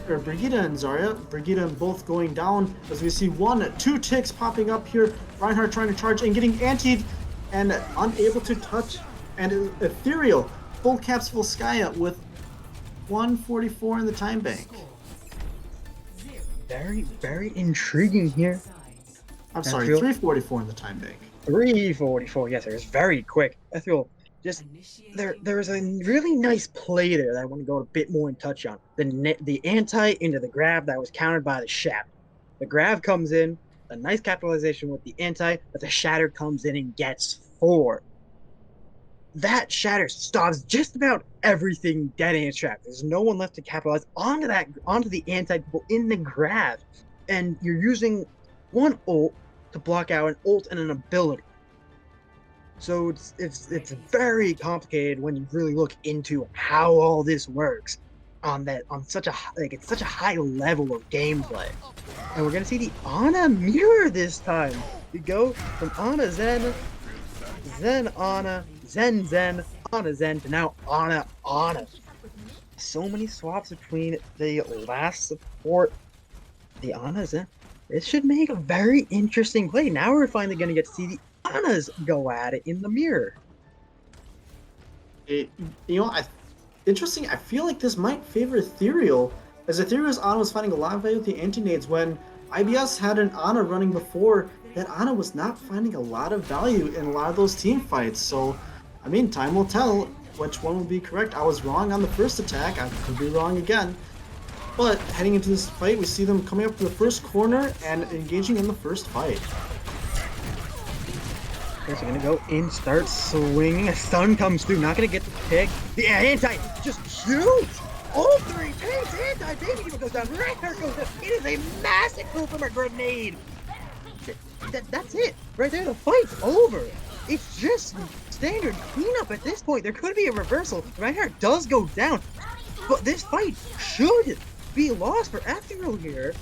Or Brigida and Zarya. Brigida both going down as we see 2 ticks popping up here. Reinhardt trying to charge and getting antied and unable to touch. And Ethereal full caps full Skya with 144 in the time bank. Very, very intriguing here. I'm sorry, 344 in the time bank. 344, yes, it was very quick. Ethereal just there was a really nice play there that I want to go a bit more in touch on. The anti into the grab that was countered by the Shatter. The grab comes in, a nice capitalization with the anti, but the Shatter comes in and gets 4. That Shatter stops just about everything dead in its tracks. There's no one left to capitalize onto the anti people in the grab, and you're using one ult to block out an ult and an ability. So it's very complicated when you really look into how all this works on such a high level of gameplay. And we're gonna see the Ana mirror this time. We go from Ana Zen, Zen Ana, Zen Zen, Ana Zen to now Ana Ana. So many swaps between the last support, the Ana Zen. This should make a very interesting play. Now we're finally gonna get to see the Anas go at it in the mirror. Interesting. I feel like this might favor Ethereal As Ethereal's Ana was finding a lot of value with the anti-nades when IBS had an Ana running before, that Ana was not finding a lot of value in a lot of those team fights. So, I mean, time will tell which one will be correct. I was wrong on the first attack. I could be wrong again. But heading into this fight, we see them coming up to the first corner and engaging in the first fight. They're gonna go in, start swinging. A stun comes through, not gonna get the pick. The anti just shoots! All three tanks, anti, Baby Diva goes down, Reinhardt goes down. It is a massive kill from a grenade. That's it. Right there, the fight's over. It's just standard cleanup at this point. There could be a reversal. Reinhardt does go down, but this fight should be lost for Ethereal here.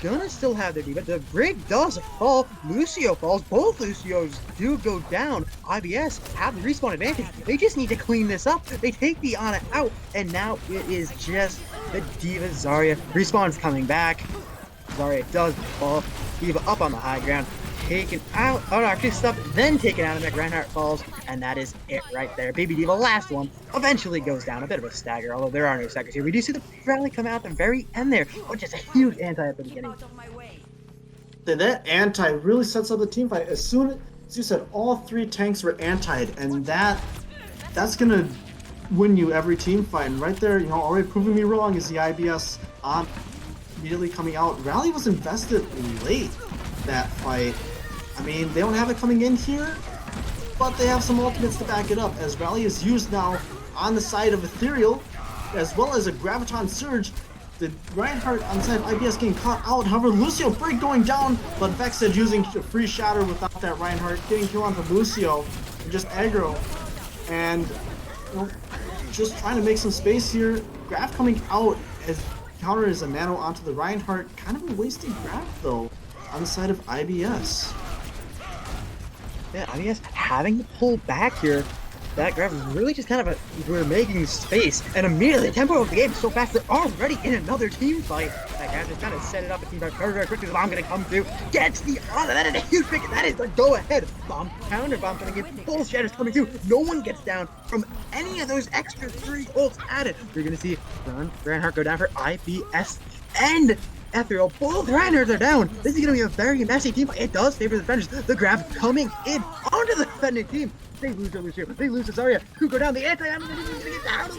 They're gonna still have their diva. The Brig does fall. Lucio falls. Both Lucios do go down. IBS have the respawn advantage. They just need to clean this up. They take the Ana out, and now it is just the Diva Zarya. Respawn's coming back. Zarya does fall. Diva up on the high ground. Taken out. Oh no, actually stopped. Then taken out of Mech. Reinhardt falls, and that is it right there. Baby Diva, last one, eventually goes down. A bit of a stagger, although there are no staggers here. We do see the rally come out at the very end there, which is a huge anti at the beginning. That anti really sets up the team fight. As soon as you said all three tanks were antied, and that's gonna win you every team fight. And right there, already proving me wrong is the IBS on immediately coming out. Rally was invested late that fight. I mean, they don't have it coming in here, but they have some ultimates to back it up, as Rally is used now on the side of Ethereal, as well as a Graviton Surge. The Reinhardt on the side of IBS getting caught out. However, Lucio Brig going down, but Vexed using a free shatter without that Reinhardt, getting killed onto Lucio, and just aggro. And just trying to make some space here. Graph coming out as counter is a nano onto the Reinhardt. Kind of a wasted graph though on the side of IBS. Yeah, IBS having to pull back here. That graph is really just kind of we're making space, and immediately the tempo of the game is so fast they're already in another team fight. That graph just kind of set it up. A team fight very quickly. The bomb gonna come through, gets the honor. That is a huge pick. That is the go ahead bomb. Counter bomb coming in. Full shatters coming through. No one gets down from any of those extra 3 ults added. You're gonna see Reinhardt go down for IBS and Ethereal. Both Reinhardts are down. This is gonna be a very messy team fight. It does favor the defenders. The grab coming in onto the defending team. They lose to Lucio. They lose to Zarya. Who go down? The anti-ammo is going to get down.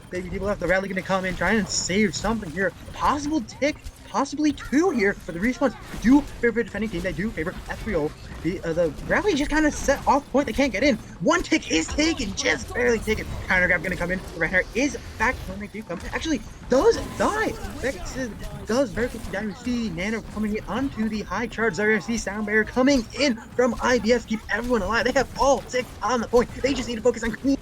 Baby Diva left. The rally going to come in, trying to save something here. Possible tick, possibly 2 here for the respawns. Do favor the defending team. They do favor Ethereal. The rally just kind of set off point. They can't get in. 1 tick is taken, just barely taken. Counter grab going to come in. The Reinhardt is back when they do come. Actually, does die. Vex does very quickly die. We see Nano coming in onto the high charge. Zarya see Sound Barrier coming in from IBS. Keep everyone alive. They have all 6 on the point. They just need to focus on clean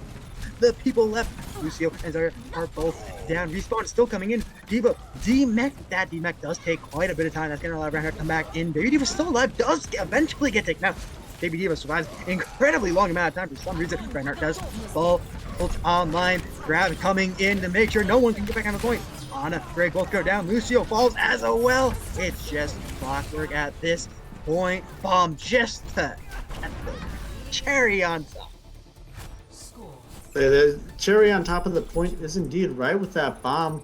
the people left. Lucio and Zarya are both down. Respawn is still coming in. Diva, D-Mech. That D-Mech does take quite a bit of time. That's going to allow Reinhardt to come back in. Baby Diva still alive. Does eventually get taken out. Baby Diva survives incredibly long amount of time for some reason. Reinhardt does fall. Ult online. Grab coming in to make sure no one can get back on the point. Ana, Greg both go down. Lucio falls as well. It's just clockwork at this point. Bomb just to get the cherry on top. The cherry on top of the point is indeed right with that bomb.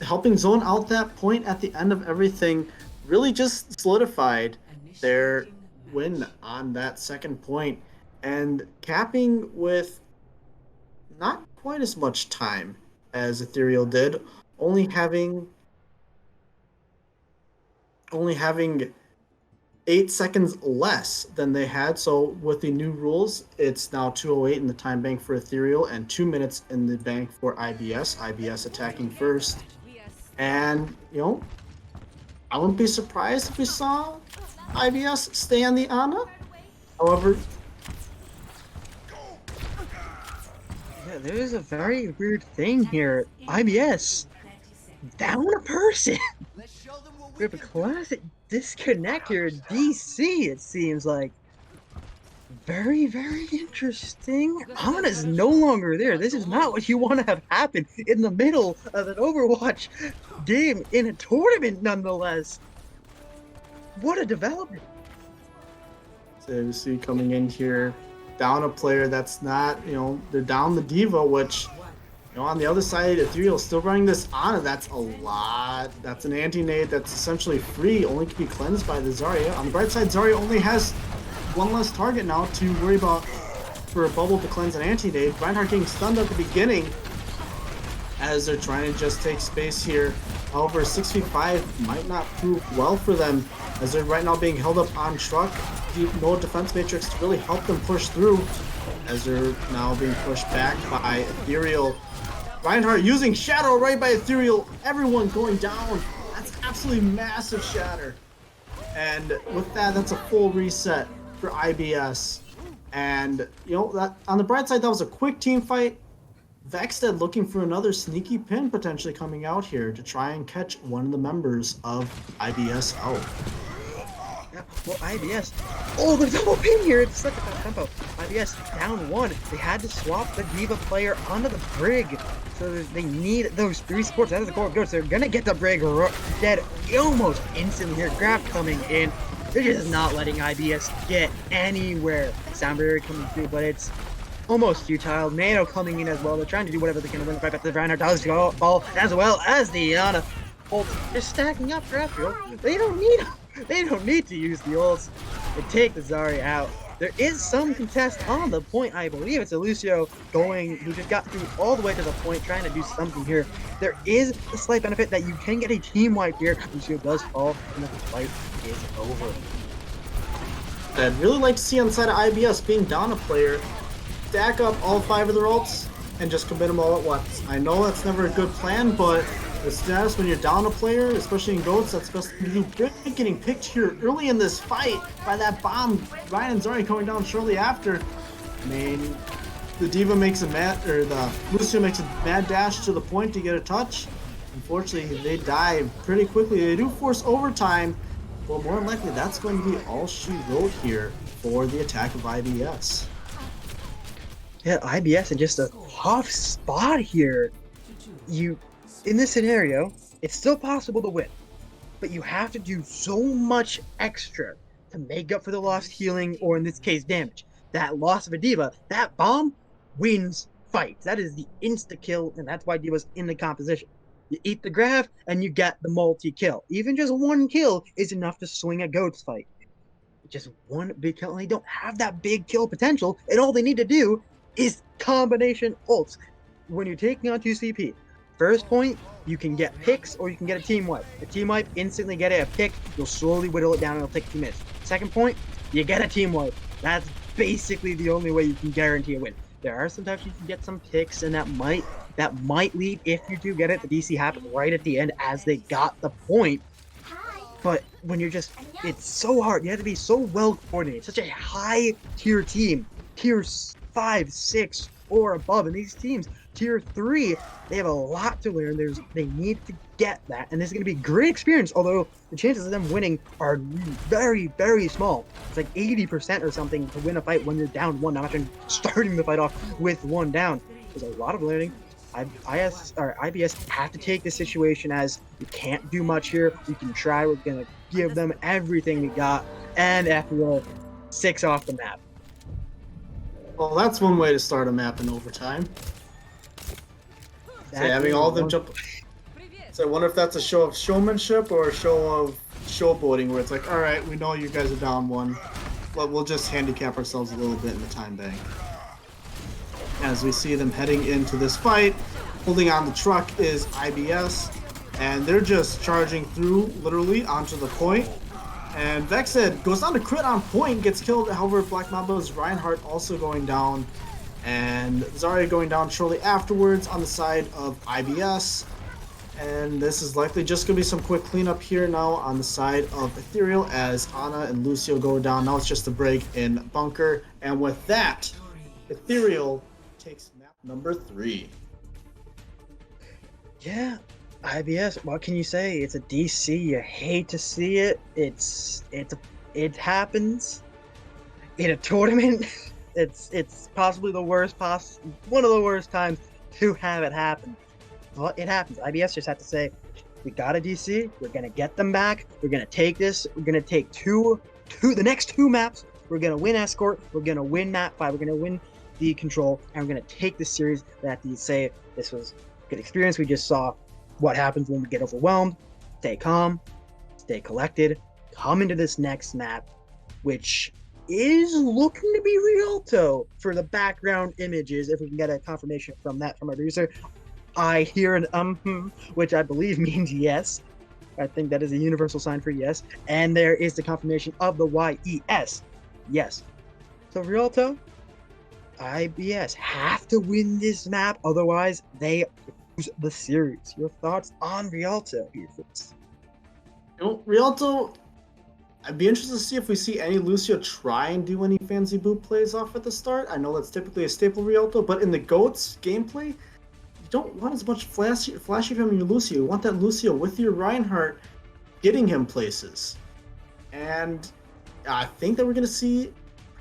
Helping zone out that point at the end of everything really just solidified their win on that second point, and capping with not quite as much time as Ethereal did, only having 8 seconds less than they had. So with the new rules, it's now 2:08 in the time bank for Ethereal and 2 minutes in the bank for IBS. IBS attacking first. And, I wouldn't be surprised if we saw IBS stay on the Ana. However, yeah, there's a very weird thing here. IBS down a person. We have a classic disconnect here in DC, it seems like. Very, very interesting. Ana's no longer there. This is not what you want to have happen in the middle of an Overwatch game in a tournament, nonetheless. What a development. So we see coming in here, down a player that's not, they're down the Diva, which You know, on the other side, Ethereal still running this Ana. That's a lot. That's an anti-nade that's essentially free, only can be cleansed by the Zarya. On the bright side, Zarya only has one less target now to worry about for a bubble to cleanse an anti-nade. Reinhardt getting stunned at the beginning as they're trying to just take space here. However, 6v5 might not prove well for them as they're right now being held up on truck. No defense matrix to really help them push through as they're now being pushed back by Ethereal. Reinhardt using Shadow right by Ethereal. Everyone going down. That's absolutely massive shatter. And with that, that's a full reset for IBS. And, you know, that on the bright side, that was a quick team fight. Vexted looking for another sneaky pin potentially coming out here to try and catch one of the members of IBS out. Yeah, well, IBS. Oh, the double pin here. It's such a fast tempo. IBS down one. They had to swap the D.Va player onto the Brig. So they need those 3 supports out of the core of goats. They're going to get the Brig dead almost instantly here. Grab coming in. They're just not letting IBS get anywhere. Sound barrier coming through, but it's almost futile. Nano coming in as well. They're trying to do whatever they can to win the fight, but the Reinhardt does go fall as well as the Ana ult. They're stacking up for Ethereal. They don't need to use the ults. They take the Zarya out. There is some contest on the point. I believe it's Elysian who just got through all the way to the point, trying to do something here. There is a slight benefit that you can get a team wipe here. Elysian does fall, and the fight is over. I'd really like to see on the side of IBS being down a player, stack up all 5 of their ults, and just commit them all at once. I know that's never a good plan, but the status when you're down a player, especially in GOATs, that's best to do. Getting picked here early in this fight by that bomb. Ryan and Zarya going down shortly after. I mean, the D.Va makes a the Lucio makes a mad dash to the point to get a touch. Unfortunately, they die pretty quickly. They do force overtime, but more than likely that's going to be all she wrote here for the attack of IBS. Yeah, IBS in just a tough spot here. In this scenario, it's still possible to win, but you have to do so much extra to make up for the lost healing, or in this case, damage. That loss of a D.Va, that bomb wins fights. That is the insta-kill, and that's why D.Va's in the composition. You eat the grab, and you get the multi-kill. Even just one kill is enough to swing a GOATS fight. Just one big kill, and they don't have that big kill potential, and all they need to do is combination ults. When you're taking on 2 CP, first point, you can get picks or you can get a team wipe. A team wipe, instantly get a pick, you'll slowly whittle it down and it'll take 2 minutes. Second point, you get a team wipe. That's basically the only way you can guarantee a win. There are sometimes you can get some picks, and that might lead, if you do get it, the DC happened right at the end as they got the point. But when you're just, it's so hard. You have to be so well coordinated. Such a high tier team, tier 5, 6, or above. And these teams, tier 3, they have a lot to learn. They need to get that, and this is going to be great experience. Although the chances of them winning are very, very small. It's like 80% or something to win a fight when you're down 1. Not even starting the fight off with 1 down. There's a lot of learning. IBS have to take this situation as you can't do much here. We can try. We're gonna give them everything we got, and after all, 6 off the map. Well, that's one way to start a map in overtime. So having all of them jump. So I wonder if that's a show of showmanship or a show of showboating, where it's like, all right, we know you guys are down 1, but we'll just handicap ourselves a little bit in the time bank. As we see them heading into this fight, holding on the truck is IBS, and they're just charging through literally onto the point. And Vexed goes down to crit on point, gets killed. However, Black Mamba's Reinhardt also going down, and Zarya going down shortly afterwards on the side of IBS. And this is likely just going to be some quick cleanup here now on the side of Ethereal as Ana and Lucio go down. Now it's just a break in bunker. And with that, Ethereal takes map number 3. Yeah, IBS, what can you say? It's a DC. You hate to see it. It happens in a tournament. It's possibly the worst one of the worst times to have it happen. But it happens. IBS just have to say, we got a DC. We're gonna get them back. We're gonna take this. We're gonna take the next 2 maps. We're gonna win escort. We're gonna win map 5. We're gonna win the control, and we're going to take this series. That to say this was a good experience. We just saw what happens when we get overwhelmed. Stay calm, stay collected, come into this next map, which is looking to be Rialto for the background images. If we can get a confirmation from that from our producer, I hear an which I believe means yes. I think that is a universal sign for yes. And there is the confirmation of the YES. Yes. So Rialto, IBS have to win this map, otherwise they lose the series. Your thoughts on Rialto here, folks? You know, Rialto, I'd be interested to see if we see any Lucio try and do any fancy boot plays off at the start. I know that's typically a staple Rialto, but in the GOATS gameplay, you don't want as much flashy from your Lucio. You want that Lucio with your Reinhardt getting him places. And I think that we're going to see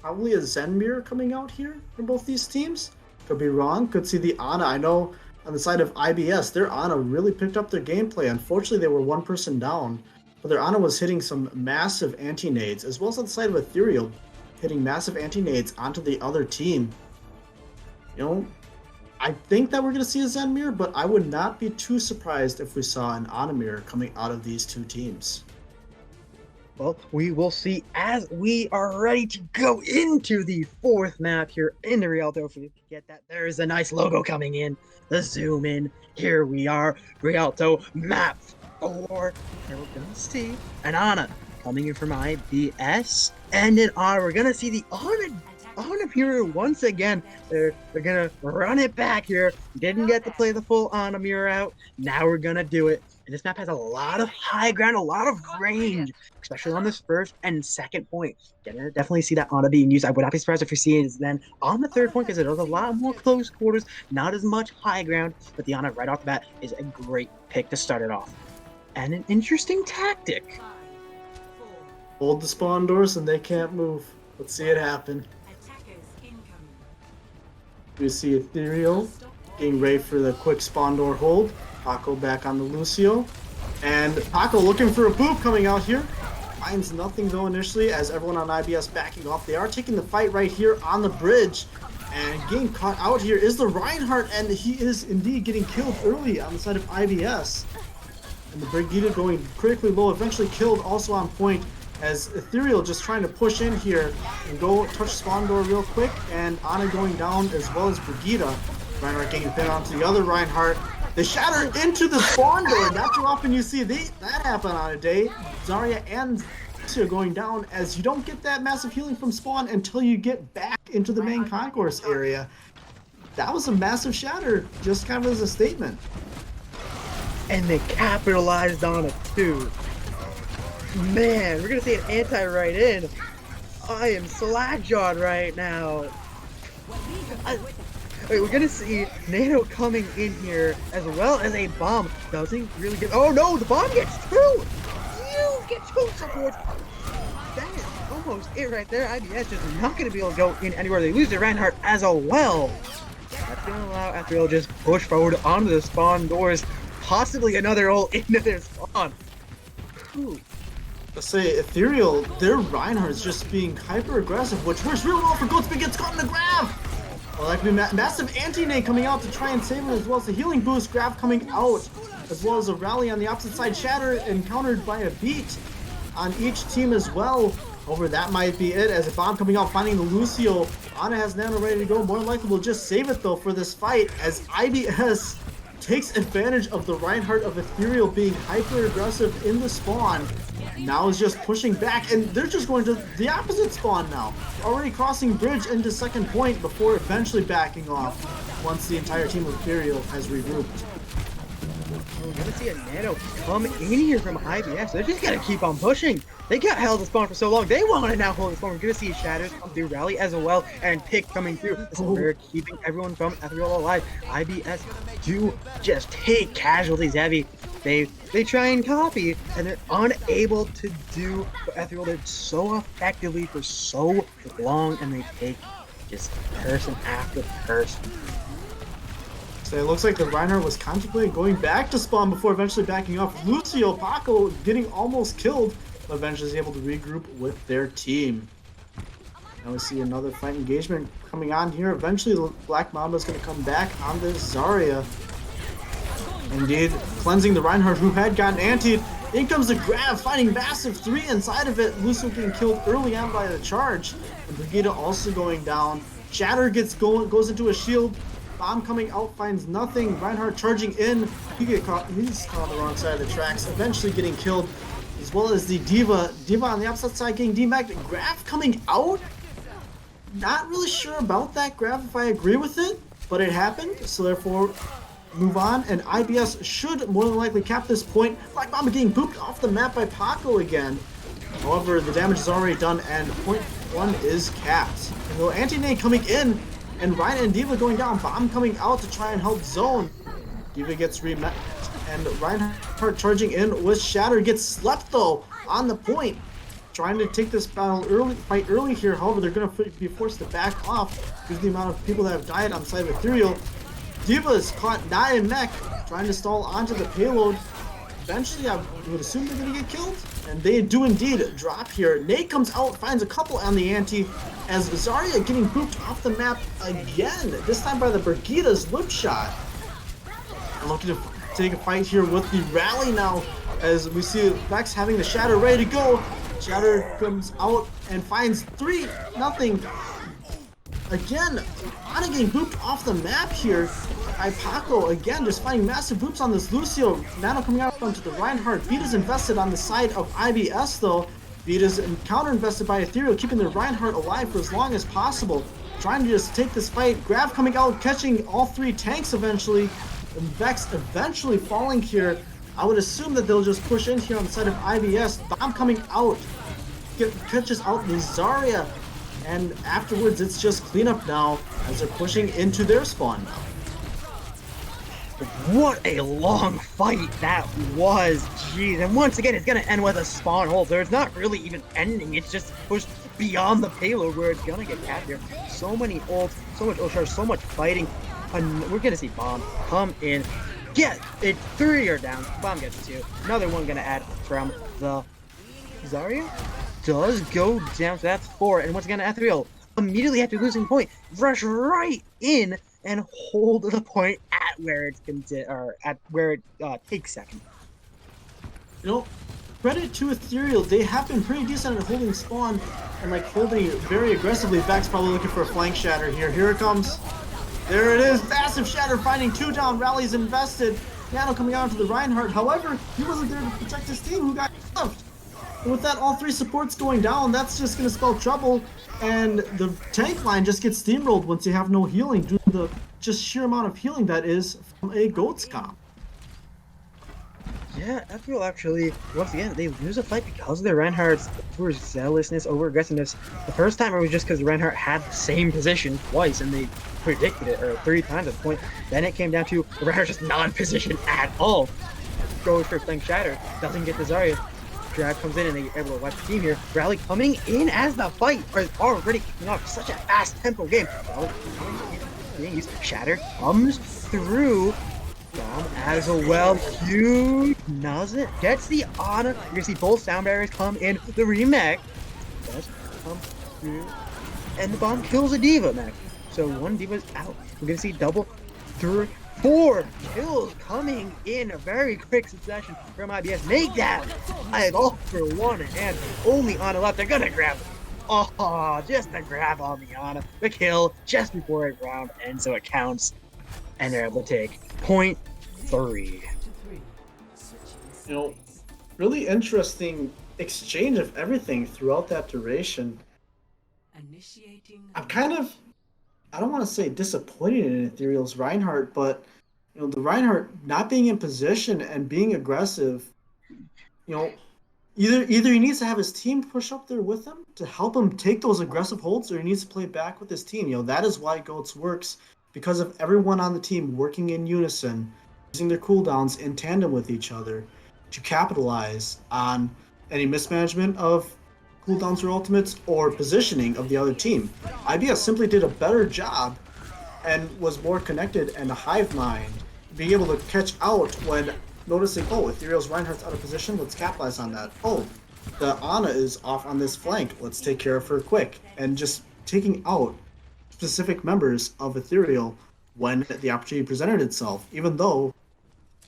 probably a Zen mirror coming out here from both these teams. Could be wrong. Could see the Ana. I know on the side of IBS, their Ana really picked up their gameplay. Unfortunately, they were one person down. But their Ana was hitting some massive anti-nades, as well as on the side of Ethereal, hitting massive anti-nades onto the other team. You know, I think that we're going to see a Zen mirror, but I would not be too surprised if we saw an Ana mirror coming out of these two teams. Well, we will see as we are ready to go into the fourth map here in the Rialto. If you get that, there's a nice logo coming in. The zoom in. Here we are, Rialto map 4. And we're going to see an Ana coming in from IBS. And then we're going to see the Ana mirror once again. They're going to run it back here. Didn't get to play the full Ana mirror out. Now we're going to do it. And this map has a lot of high ground, a lot of range, especially on this first and second point. Gonna definitely see that Ana being used. I would not be surprised if we see it then on the third point, because it does a lot more close quarters, not as much high ground, but the Ana right off the bat is a great pick to start it off. And an interesting tactic. Hold the spawn doors and they can't move. Let's see it happen. We see Ethereal getting ready for the quick spawn door hold. Paco back on the Lucio. And Paco looking for a boop coming out here. Finds nothing though initially as everyone on IBS backing off. They are taking the fight right here on the bridge. And getting caught out here is the Reinhardt, and he is indeed getting killed early on the side of IBS. And the Brigitte going critically low, eventually killed also on point as Ethereal just trying to push in here and go touch spawn door real quick. And Ana going down as well as Brigitte. Reinhardt getting pinned onto the other Reinhardt. They shatter into the spawn door. Not too often you see that happen on a day. Zarya and Lucio going down as you don't get that massive healing from spawn until you get back into the main concourse area. That was a massive shatter, just kind of as a statement. And they capitalized on it too. Man, we're gonna see an anti right in. I am slack-jawed right now. Wait, we're gonna see NATO coming in here as well as a bomb. Doesn't really get. Oh no, the bomb gets two! You get two supports! That is almost it right there. IBS just not gonna be able to go in anywhere. They lose their Reinhardt as well. That's gonna allow Ethereal just push forward onto the spawn doors. Possibly another ult into their spawn. Ooh. Let's say Ethereal, their Reinhardt is just being hyper aggressive, which works really well for Goats, but gets caught in the grab. Well, that could be massive anti-nade coming out to try and save him, as well as the healing boost grab coming out, as well as a rally on the opposite side. Shatter encountered by a beat on each team as well. Over that might be it, as a bomb coming out, finding the Lucio. Ana has Nano ready to go. More than likely will just save it though for this fight, as IBS takes advantage of the Reinhardt of Ethereal being hyper aggressive in the spawn. Now is just pushing back, and they're just going to the opposite spawn now. Already crossing bridge into second point before eventually backing off once the entire team of Ethereal has regrouped. We're gonna see a Nano come in here from IBS. They're just gonna keep on pushing. They got held to spawn for so long. They want to now hold the spawn. We're gonna see Shatters come through rally as well, and Pick coming through. They're keeping everyone from Ethereal alive. IBS do just take casualties heavy. They try and copy, and they're unable to do what Ethereal did so effectively for so long, and they take just person after person. So it looks like the Reinhardt was contemplating going back to spawn before eventually backing off. Lucio, Paco getting almost killed, but eventually is able to regroup with their team. Now we see another fight engagement coming on here. Eventually, the Black Mamba's going to come back on this Zarya. Indeed, cleansing the Reinhardt, who had gotten antied. In comes the grab, finding massive 3 inside of it. Lucio getting killed early on by the charge. And Brigida also going down. Shatter goes into a shield. Bomb coming out, finds nothing. Reinhardt charging in. He's caught on the wrong side of the tracks, eventually getting killed. As well as the Diva. Diva on the opposite side getting demagged. Graf coming out? Not really sure about that Graf if I agree with it, but it happened. So therefore, move on. And IBS should more than likely cap this point. Black Mamba getting booped off the map by Paco again. However, the damage is already done and point 1 is capped. And the anti-nade coming in, and Ryan and Diva going down. Bomb coming out to try and help zone. Diva gets rematched, and Reinhardt charging in with Shatter. Gets slept though on the point. Trying to take this fight early here. However, they're going to be forced to back off due to the amount of people that have died on the side of Ethereal. Diva is caught nigh and mech, trying to stall onto the payload. Eventually, I would assume they're going to get killed. And they do indeed drop here. Nate comes out, finds a couple on the ante, as Zarya getting pooped off the map again, this time by the Brigida's lip shot. And looking to take a fight here with the rally now, as we see Vex having the Shatter ready to go. Shatter comes out and finds 3-0. Again, Ana getting booped off the map here by Paco. Again, just finding massive boops on this Lucio. Nano coming out onto the Reinhardt. Vita's invested on the side of IBS though. Vita's counter-invested by Ethereal, keeping the Reinhardt alive for as long as possible. Trying to just take this fight. Grab coming out, catching all 3 tanks eventually. And Vex eventually falling here. I would assume that they'll just push in here on the side of IBS. Bomb coming out. Catches out the Zarya. And afterwards, it's just cleanup now as they're pushing into their spawn now. What a long fight that was. Jeez. And once again, it's going to end with a spawn hold. There's not really even ending. It's just pushed beyond the payload where it's going to get capped here. So many ults, so much ult charge, so much fighting. And we're going to see Bomb come in. Get it. 3 are down. Bomb gets 2. Another one going to add from the Zarya. Does go down, so that's 4. And once again, Ethereal immediately after losing point, rush right in and hold the point at where it's takes second. You know, credit to Ethereal, they have been pretty decent at holding spawn and like holding it very aggressively. Vex probably looking for a flank shatter here. Here it comes. There it is. Massive shatter finding 2 down. Rallies invested. Nano coming out into the Reinhardt. However, he wasn't there to protect his team who got left. And with that, all 3 supports going down, that's just going to spell trouble. And the tank line just gets steamrolled once you have no healing due to the just sheer amount of healing that is from a Goats comp. Yeah, Ethereal actually, once again, they lose a fight because of their Reinhardt's overzealousness, over-aggressiveness. The first time it was just because Reinhardt had the same position twice and they predicted it, or 3 times at the point. Then it came down to Reinhardt just non-position at all. Goes for Flank Shatter, doesn't get the Zarya. Drag comes in and they're able to wipe the team here. Rally coming in as the fight is already kicking off. Such a fast tempo game. Shatter comes through. Bomb as well. Huge doesn't gets the honor. You're gonna see both sound barriers come in. The remake does come through. And the bomb kills a Diva mech. So 1 Diva's out. We're gonna see double 3, 4 kills coming in a very quick succession from IBS. Make that 5 all for 1 and only Ana left. They're gonna grab it. Oh, just a grab on the Ana. The kill just before it round ends, so it counts. And they're able to take point 3. You know, really interesting exchange of everything throughout that duration. I'm kind of, I don't want to say disappointed in Ethereal's Reinhardt, but you know, the Reinhardt not being in position and being aggressive, you know, either he needs to have his team push up there with him to help him take those aggressive holds, or he needs to play back with his team. You know, that is why Goats works, because of everyone on the team working in unison, using their cooldowns in tandem with each other to capitalize on any mismanagement of cooldowns or ultimates or positioning of the other team. IBS simply did a better job and was more connected and a hive mind, being able to catch out when noticing, oh, Ethereal's Reinhardt's out of position, let's capitalize on that. Oh, the Ana is off on this flank, let's take care of her quick. And just taking out specific members of Ethereal when the opportunity presented itself. Even though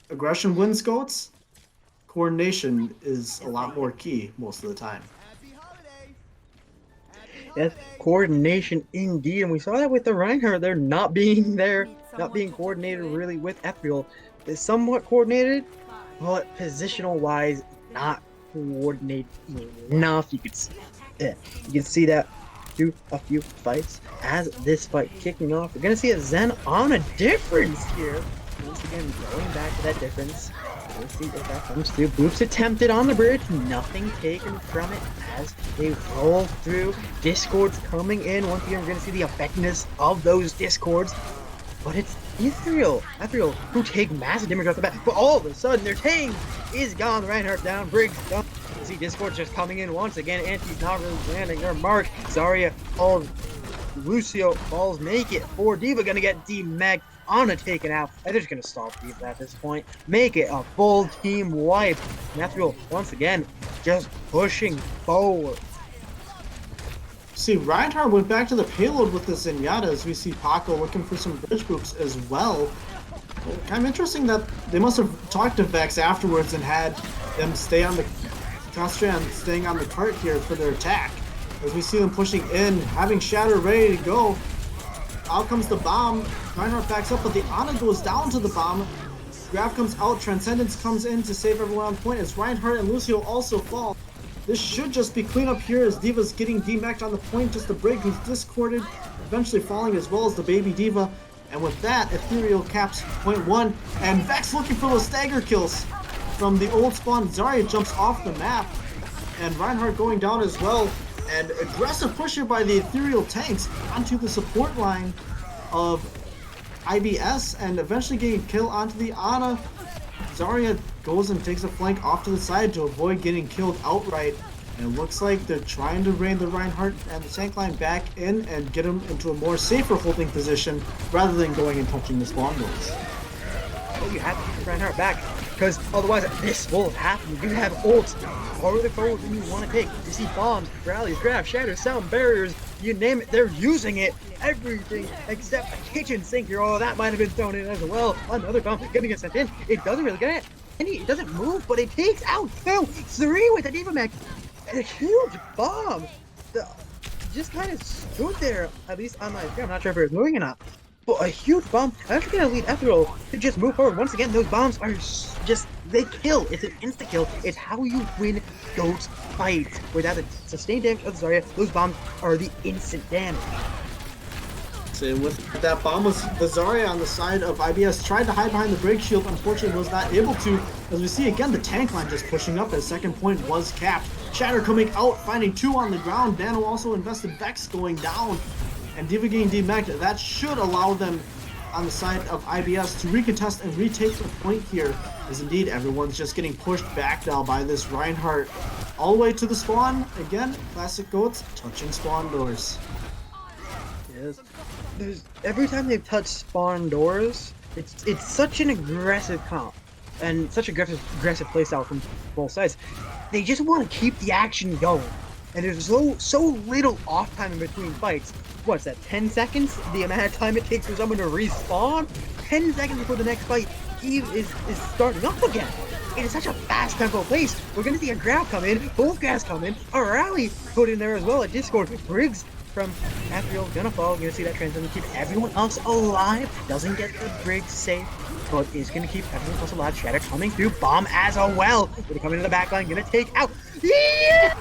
aggression wins goats, coordination is a lot more key most of the time. Yes, coordination indeed, and we saw that with the Reinhardt. They're not being there, not being coordinated really with Ethereal. They're somewhat coordinated, but positional wise, not coordinated enough. You can see that through a few fights. As this fight kicking off, we're gonna see a Zen on a difference here. Once again, going back to that difference. We'll see if that comes through. Boops attempted on the bridge, nothing taken from it as they roll through. Discords coming in. Once again, we're going to see the effectiveness of those discords. But it's Ethereal, who take massive damage off the bat. But all of a sudden, their tank is gone. Reinhardt down, Briggs down. You see Discords just coming in once again. Anti's not really landing their mark. Zarya falls. Lucio falls naked. For D.Va gonna get D-Meg. Ana taken out, and they're just gonna stop D.Va at this point. Make it a full team wipe. Ethereal once again just pushing forward. See, Reinhardt went back to the payload with the Zenyatta as we see Paco looking for some bridge boops as well. Kind of interesting that they must have talked to Vex afterwards and had them stay on the concentrate on staying on the cart here for their attack. As we see them pushing in, having Shatter ready to go. Out comes the bomb. Reinhardt backs up, but the Ana goes down to the bomb. Grab comes out. Transcendence comes in to save everyone on point as Reinhardt and Lucio also fall. This should just be cleanup here as D.Va's getting D-Mac'd on the point. Just the Brig who's discorded, eventually falling as well as the baby D.Va. And with that, Ethereal caps point 1. And Vex looking for those stagger kills from the old spawn. Zarya jumps off the map. And Reinhardt going down as well. And aggressive push here by the Ethereal tanks onto the support line of IBS and eventually getting a kill onto the Ana. Zarya goes and takes a flank off to the side to avoid getting killed outright. And it looks like they're trying to rein the Reinhardt and the tank line back in and get him into a more safer holding position rather than going and touching the spawn doors. Well, you have to get Reinhardt back, because otherwise this will happen. You have ults farther forward than you want to take. You see bombs, rallies, grabs, shatters, sound barriers, you name it, they're using it. Everything except a kitchen sink here. Oh, that might have been thrown in as well. Another bomb gonna get sent in. It doesn't really get it. It doesn't move, but it takes out 2-3 with the D.Va mech. A huge bomb. Just kind of stood there, at least on my screen. I'm not sure if it was moving or not. But a huge bomb. I'm actually going to lead Ethereal to just move forward. Once again, those bombs are just, they kill. It's an insta-kill. It's how you win those fights. Without the sustained damage of the Zarya, those bombs are the instant damage. So with that bomb was the Zarya on the side of IBS. Tried to hide behind the break shield. Unfortunately, was not able to. As we see again, the tank line just pushing up. As second point was capped. Shatter coming out, finding 2 on the ground. Nano also invested Vex going down. And D.Va getting D-Mac'd. That should allow them on the side of IBS to recontest and retake the point here. As indeed, everyone's just getting pushed back now by this Reinhardt. All the way to the spawn. Again, classic goats touching spawn doors. Yes. Every time they've touched spawn doors, it's such an aggressive comp. And such aggressive playstyle from both sides. They just want to keep the action going. And there's so little off time in between fights. What's that, 10 seconds? The amount of time it takes for someone to respawn? 10 seconds before the next fight is starting up again. It is such a fast tempo pace. We're gonna see a grab come in, both grabs come in, a rally put in there as well, a Discord. Briggs from Ethereal gonna fall. You're gonna see that transcendence keep everyone else alive. Doesn't get the Briggs safe, but is gonna keep everyone else alive. Shatter coming through, bomb as well. Gonna come into the back line, gonna take out. It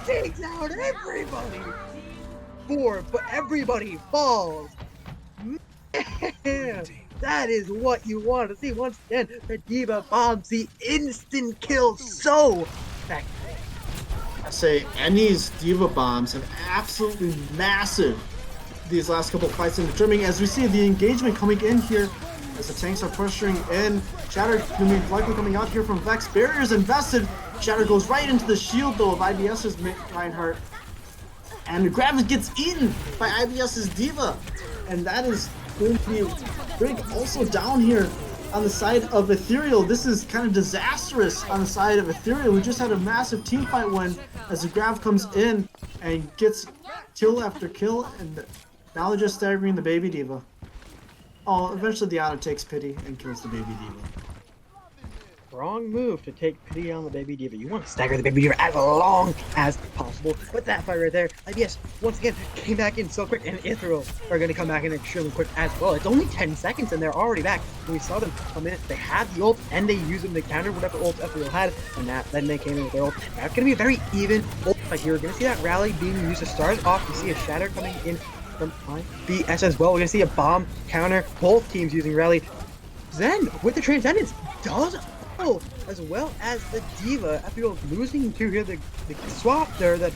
takes out everybody. But everybody falls. Man, that is what you want to see. Once again, the D.Va bombs the instant kill so effective. I say Annie's D.Va bombs have absolutely massive these last couple of fights in determining as we see the engagement coming in here as the tanks are pressuring in. Shatter gonna be likely coming out here from Vex. Barriers invested. Shatter goes right into the shield though of IBS's Reinhardt. And the grab gets eaten by IBS's D.Va. And that is going to be Brig also down here. on the side of Ethereal. This is kind of disastrous on the side of Ethereal. We just had a massive team fight win as the Grav comes in and gets kill after kill, and now they're just staggering the Baby Diva. Oh, eventually Diana takes pity and kills the Baby Diva. Wrong move to take pity on the Baby Diva. You want to stagger the Baby Diva as long as possible. But that fight right there, IBS once again came back in so quick, and Ethereal are going to come back in extremely quick as well. It's only 10 seconds and they're already back. We saw them come in, they had the ult, and they used them to counter whatever ult Ethereal had, and then they came in with their ult. That's going to be a very even ult fight here. We're going to see that rally being used to start off. You see a Shatter coming in from IBS as well. We're going to see a bomb counter, both teams using rally. Zen with the Transcendence does as well as the Diva. Ethereal losing to here the swap there, the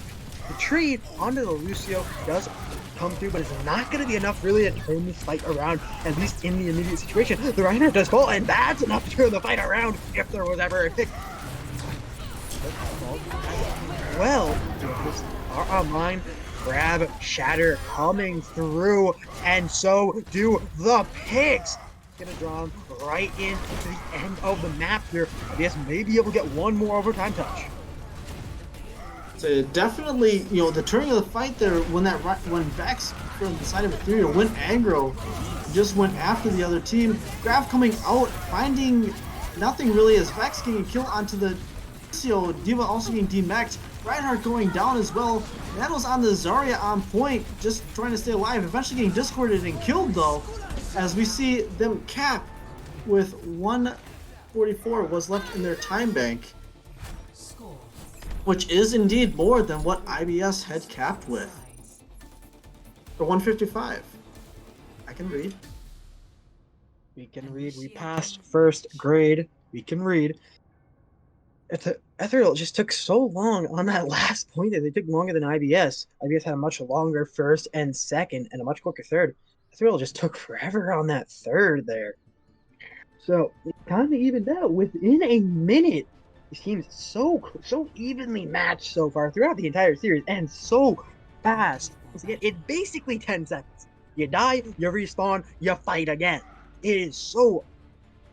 trade onto the Lucio does come through, but it's not going to be enough really to turn this fight around, at least in the immediate situation. The Reinhardt does fall, and that's enough to turn the fight around if there was ever a pick. Well, this our online grab Shatter coming through, and so do the picks. Gonna draw him right into the end of the map here. Yes, maybe able to get one more overtime touch. So definitely, the turning of the fight there when Vex from the side of Ethereal went aggro, just went after the other team. Grav coming out, finding nothing really as Vex getting killed onto the Lucio. Diva also getting demexed. Reinhardt going down as well. Nattle's on the Zarya on point, just trying to stay alive. Eventually getting discorded and killed though, as we see them cap with 144 was left in their time bank, which is indeed more than what IBS had capped with. For 155. I can read. We can read. We passed first grade. We can read. Ethereal just took so long on that last point that they took longer than IBS. IBS had a much longer first and second and a much quicker third. Ethereal just took forever on that third there. So it kind of evened out within a minute. These teams so evenly matched so far throughout the entire series, and so fast. Once again, it's basically 10 seconds. You die, you respawn, you fight again. It is so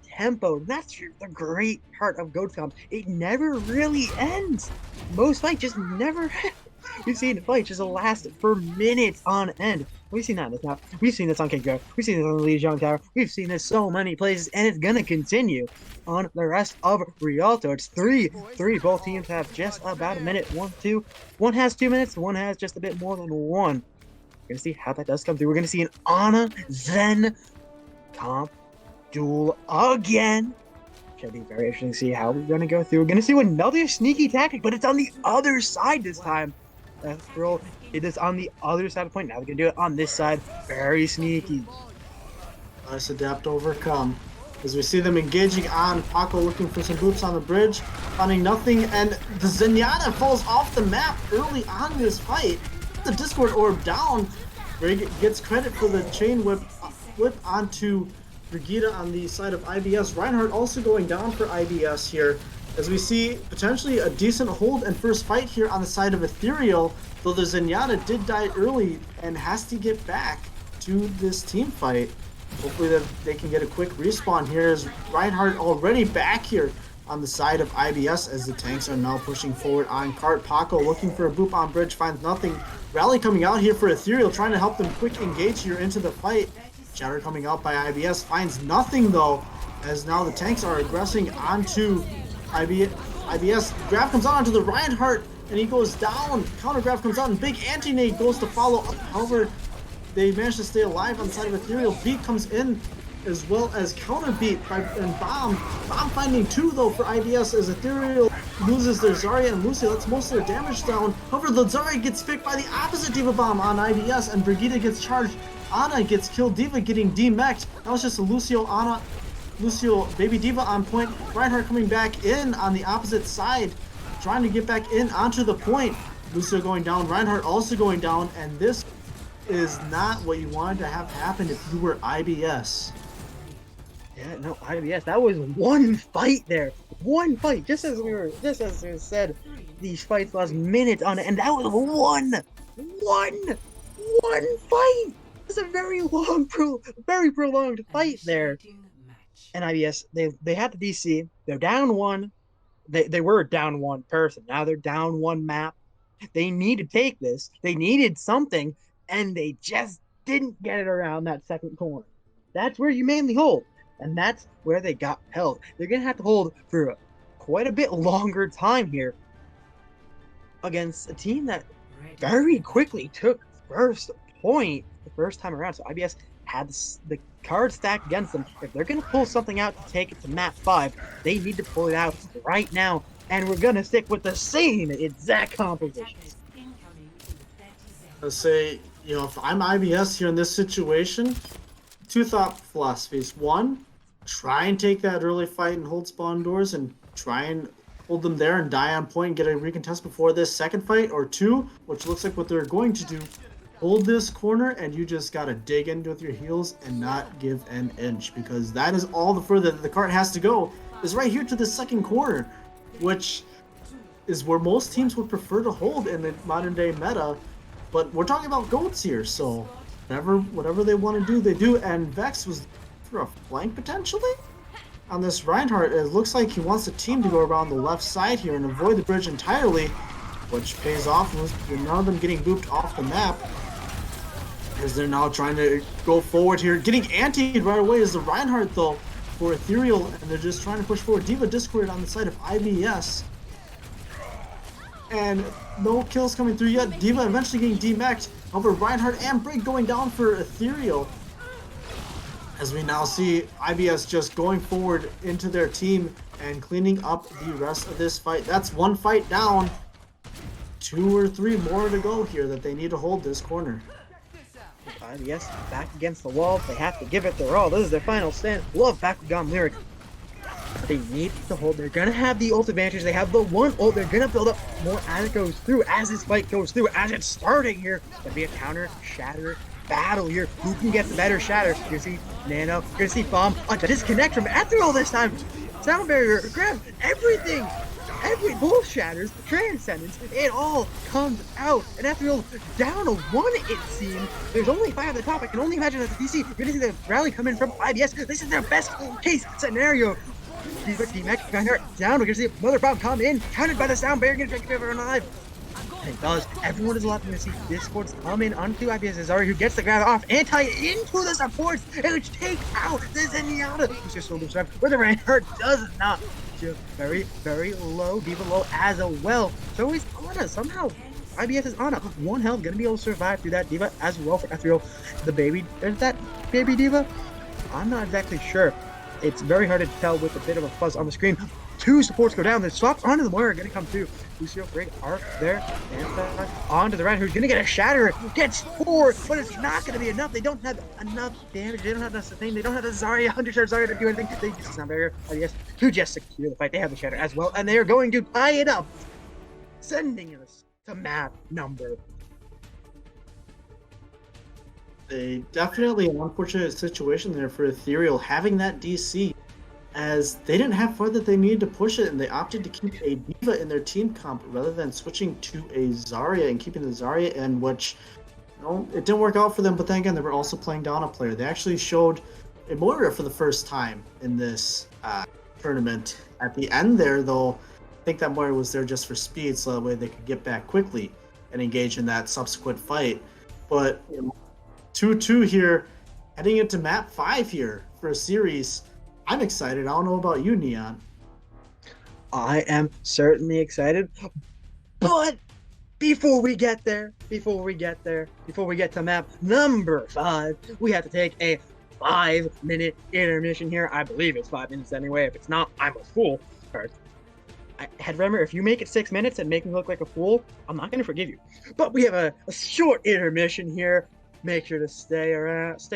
tempo. That's the great part of Goats comps. It never really ends. Most fights just never end. We've seen fights just last for minutes on end. We've seen that in this map. We've seen this on Kinko. We've seen this on the Elysian Tower. We've seen this so many places, and it's gonna continue on the rest of Rialto. It's 3-3. Both teams have just about a minute. 1-2. One has 2 minutes. One has just a bit more than one. We're gonna see how that does come through. We're gonna see an Ana Zen comp duel again. Should be very interesting to see how we're gonna go through. We're gonna see another sneaky tactic, but it's on the other side this time. Ethereal, it is on the other side of the point. Now we're gonna do it on this side. Very sneaky. Nice adapt overcome. As we see them engaging on Paco, looking for some boots on the bridge, finding nothing, and the Zenyatta falls off the map early on in this fight. The Discord orb down. Ray gets credit for the chain whip onto Brigida on the side of IBS. Reinhardt also going down for IBS here, as we see potentially a decent hold and first fight here on the side of Ethereal, though the Zenyatta did die early and has to get back to this team fight. Hopefully that they can get a quick respawn here, as Reinhardt already back here on the side of IBS, as the tanks are now pushing forward on cart. Paco looking for a boop on bridge, finds nothing. Rally coming out here for Ethereal, trying to help them quick engage here into the fight. Shatter coming out by IBS, finds nothing though, as now the tanks are aggressing onto IBS. Grab comes out onto the Reinhardt, and he goes down. Counter grab comes out, and big anti-nade goes to follow up. However, they managed to stay alive on the side of Ethereal. Beat comes in, as well as counter beat and Bomb. Bomb finding two though for IBS, as Ethereal loses their Zarya and Lucio. That's most of their damage down. However, the Zarya gets picked by the opposite Diva Bomb on IBS, and Brigida gets charged. Ana gets killed, Diva getting demexed. That was just a Lucio Baby Diva on point. Reinhardt coming back in on the opposite side, trying to get back in onto the point. Lucio going down, Reinhardt also going down, and this is not what you wanted to have happen if you were IBS. Yeah, no, IBS. That was one fight there. One fight. Just as we said, these fights last minutes on it, and that was one fight. It's a very long, very prolonged fight there. and IBS, they had the DC. They're down one. They were down one person. Now they're down one map. They need to take this. They needed something, and they just didn't get it around that second corner. That's where you mainly hold, and that's where they got held. They're gonna have to hold for quite a bit longer time here against a team that very quickly took first point the first time around. So IBS had the card stacked against them. If they're going to pull something out to take it to map 5, they need to pull it out right now. And we're going to stick with the same exact composition. Let's say, if I'm IBS here in this situation, 2 thought philosophies. 1, try and take that early fight and hold spawn doors and try and hold them there and die on point and get a recontest before this second fight. Or 2, which looks like what they're going to do, hold this corner and you just got to dig in with your heels and not give an inch, because that is all the further that the cart has to go, is right here to the second corner, which is where most teams would prefer to hold in the modern day meta. But we're talking about GOATs here, so whatever they want to do, they do. And Vex was for a flank potentially on this Reinhardt. It looks like he wants the team to go around the left side here and avoid the bridge entirely, which pays off with none of them getting booped off the map, as they're now trying to go forward here. Getting antied right away is the Reinhardt though for Ethereal, and they're just trying to push forward. D.Va Discord on the side of IBS, and no kills coming through yet. D.Va eventually getting demeched. However, Reinhardt and Brig going down for Ethereal, as we now see IBS just going forward into their team and cleaning up the rest of this fight. That's 1 fight down. 2 or 3 more to go here that they need to hold this corner. IBS back against the wall. They have to give it their all. This is their final stand. Love Bakugan Lyric. They need to hold. They're gonna have the ult advantage. They have the 1 ult. They're gonna build up more as it goes through, as this fight goes through, as it's starting here. It's gonna be a counter shatter battle here. Who can get the better shatter? You're gonna see Nano. You're gonna see Bomb. A disconnect from Ethereal this time. Sound barrier. Grab everything. Every bull shatters, transcendence, it all comes out. And Ethereal down a 1, it seems. There's only 5 at the top. I can only imagine that the DC, you're gonna see the rally come in from IBS. This is their best case scenario. D.Va D-Mac down. We're gonna see another bomb come in, countered by the sound barrier, gonna take everyone alive. And it does. Everyone is allowed to see eSports come in onto IBS Azari, who gets the grab off, anti into the supports, and which take out the Zenyatta, who's just still survive, where the Reinhardt does not. Just very, very low, D.Va low as well. So he's on us. Somehow IBS is on up. 1 health, gonna be able to survive through that. D.Va as well for Ethereal. The baby, is that baby D.Va? I'm not exactly sure. It's very hard to tell with a bit of a fuzz on the screen. 2 supports go down. The swaps onto the wire are gonna come through. Lucio, great arc there. And onto the right, who's gonna get a shatter. Gets 4, but it's not gonna be enough. They don't have enough damage. They don't have enough sustain. They don't have the Zarya, 100% Zarya to do anything. They just sound barrier. IBS to just secure the fight. They have the shatter as well, and they are going to tie it up, sending us to map number. Definitely an unfortunate situation there for Ethereal, having that DC, as they didn't have far that they needed to push it, and they opted to keep a D.Va in their team comp rather than switching to a Zarya and keeping the Zarya in, which, it didn't work out for them. But then again, they were also playing down a player. They actually showed a Moira for the first time in this tournament. At the end there, though, I think that Moira was there just for speed, so that way they could get back quickly and engage in that subsequent fight. But 2-2 here, heading into map 5 here for a series. I'm excited. I don't know about you, Neon. I am certainly excited, but before we get to map number 5, we have to take a 5-minute intermission here. I believe it's 5 minutes anyway. If it's not, I'm a fool. Remember, if you make it 6 minutes and make me look like a fool, I'm not going to forgive you. But we have a short intermission here. Make sure to stick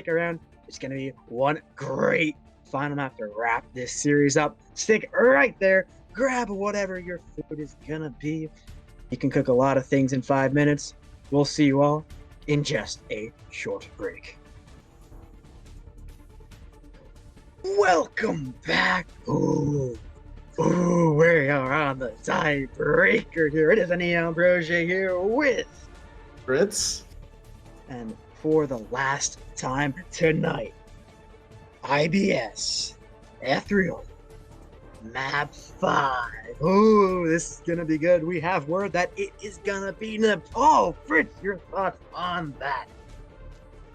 around. It's going to be one great final map to wrap this series up. Stick right there. Grab whatever your food is going to be. You can cook a lot of things in 5 minutes. We'll see you all in just a short break. Welcome back. Ooh, we are on the tiebreaker here. It is a Neon Proje here with Fritz. And for the last time tonight, IBS Ethereal. Map 5. Oh, this is gonna be good. We have word that it is gonna be Nepal. Fritz, your thoughts on that?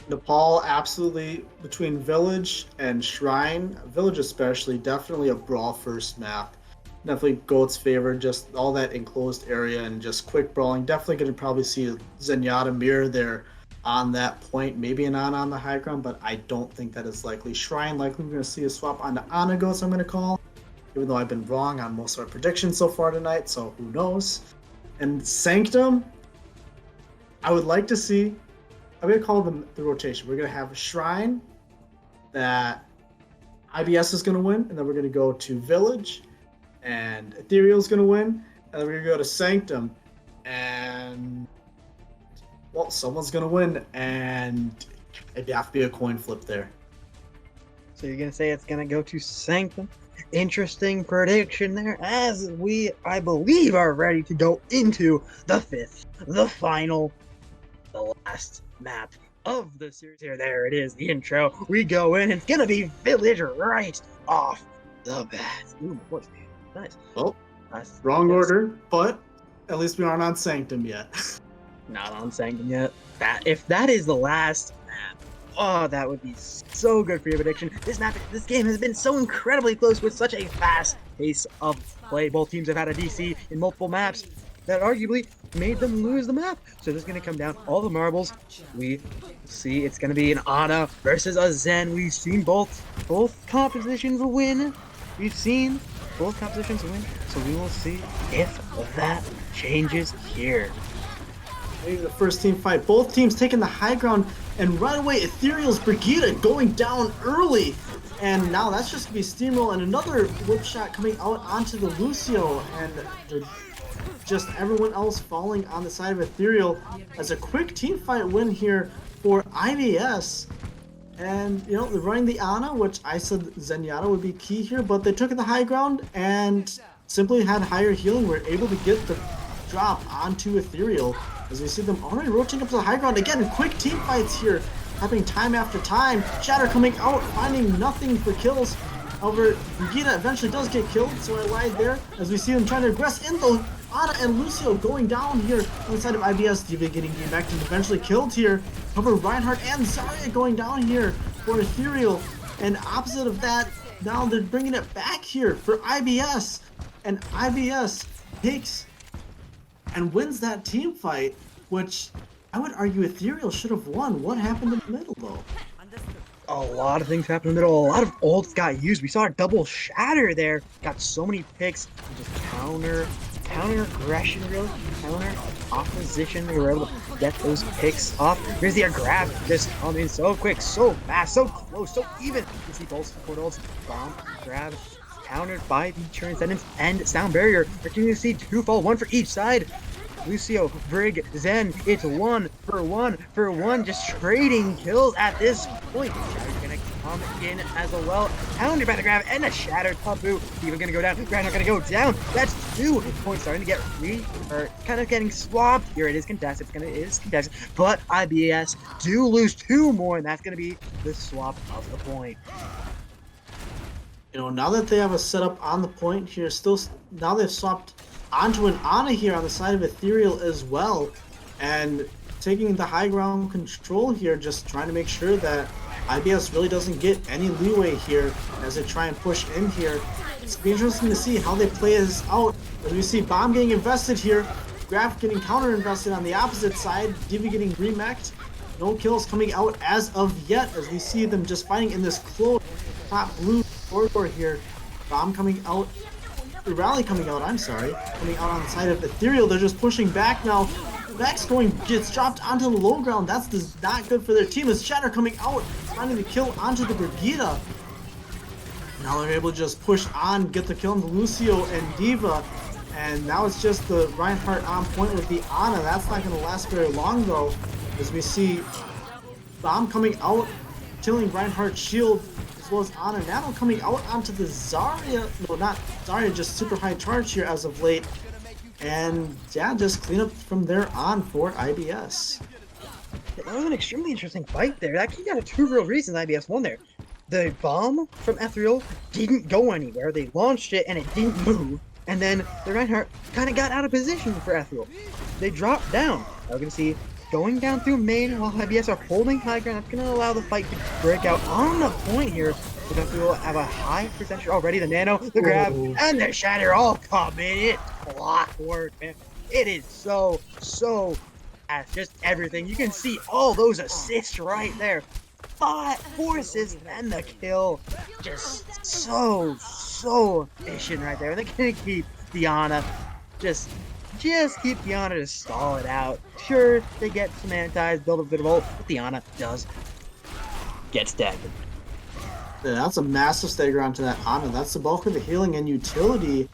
Nepal, absolutely, between Village and Shrine, Village especially, definitely a brawl first map. Definitely Goat's favorite, just all that enclosed area and just quick brawling. Definitely going to probably see Zenyatta mirror there on that point, maybe an Ana on the high ground, but I don't think that is likely. Shrine, likely we're going to see a swap onto Ana Goats, I'm going to call, even though I've been wrong on most of our predictions so far tonight, so who knows. And Sanctum, I would like to see, I'm going to call them the rotation. We're going to have a Shrine that IBS is going to win, and then we're going to go to Village, and Ethereal is going to win, and then we're going to go to Sanctum, and, well, someone's going to win, and it'd have to be a coin flip there. So you're going to say it's going to go to Sanctum? Interesting prediction there, as we, I believe, are ready to go into the fifth, the final, the last map of the series. There it is, the intro. We go in, and it's gonna be Village right off the bat. Ooh, what's nice. Well, wrong order, but at least we aren't on Sanctum yet. Not on Sanctum yet. If that is the last map, oh, that would be so good for your prediction. This game has been so incredibly close with such a fast pace of play. Both teams have had a DC in multiple maps that arguably made them lose the map. So this is going to come down all the marbles. We see it's going to be an Ana versus a Zen. We've seen both compositions win. So we will see if that changes here. Maybe the first team fight. Both teams taking the high ground, and right away Ethereal's Brigitte going down early. And now that's just going to be steamroll, and another whip shot coming out onto the Lucio, and just everyone else falling on the side of Ethereal as a quick team fight win here for IBS. And, you know, they're running the Ana, which I said Zenyatta would be key here, but they took the high ground and simply had higher healing. Were able to get the drop onto Ethereal as we see them already rotating up to the high ground. Again, quick team fights here, happening time after time. Shatter coming out, finding nothing for kills. However, Brigitte eventually does get killed, so I lied there, as we see them trying to aggress in though. Ana and Lucio going down here on the side of IBS. Diva getting back and eventually killed here. However, Reinhardt and Zarya going down here for Ethereal. And opposite of that, now they're bringing it back here for IBS. And IBS takes and wins that team fight, which I would argue Ethereal should have won. What happened in the middle, though? A lot of things happened in the middle. A lot of ults got used. We saw a double shatter there. Got so many picks. Just counter aggression, really. Counter opposition. We were able to get those picks off. Here's the grab. Just coming so quick, so fast, so close, so even. You see both support ults. Bomb, grab, countered by the Transcendence and Sound Barrier. We're going to see two fall, one for each side. Lucio, Brig, Zen, it's 1-for-1, just trading kills at this point. Shatter's gonna come in as well. Countered by the grab and a shattered Papu. Even gonna go down. Grab not gonna go down. That's 2 points starting to get kind of getting swapped. Here it is contested. It is contested. But IBS do lose 2 more, and that's gonna be the swap of the point. You know, now that they have a setup on the point here, now they've swapped onto an Ana here on the side of Ethereal as well, and taking the high ground control here, just trying to make sure that IBS really doesn't get any leeway here as they try and push in here. It's be interesting to see how they play this out, as we see Bomb getting invested here, Graf getting counter invested on the opposite side, Divi getting remexed, no kills coming out as of yet, as we see them just fighting in this close top blue corridor here. Bomb coming out, Rally coming out on the side of Ethereal. They're just pushing back now. Vex gets dropped onto the low ground. That's just not good for their team. As Shatter coming out, finding the kill onto the Brigitte. Now they're able to just push on, get the kill on the Lucio and Diva. And now it's just the Reinhardt on point with the Ana. That's not going to last very long though, as we see Bomb coming out, killing Reinhardt's shield, as well as Ana. Nano coming out onto the Zarya, no, not Zarya, just super high charge here as of late. And yeah, just clean up from there on for IBS. That was an extremely interesting fight there. That came down to 2 real reasons IBS won there. the bomb from Ethereal didn't go anywhere. They launched it and it didn't move. And then the Reinhardt kind of got out of position for Ethereal. They dropped down. Now we're going to see going down through main while IBS are holding high ground. That's going to allow the fight to break out on the point here. So Ethereal have a high percentage already. The nano, the grab, and the shatter all come in. It's clockwork, man. It is so fast. Just everything. You can see all those assists right there. 4 assists and the kill. Just so efficient right there. They're gonna keep Diana just keep Diana to stall it out. Sure, they get some antis, build a bit of ult, but Diana does get staggered. Yeah, that's a massive stagger onto that Ana. That's the bulk of the healing and utility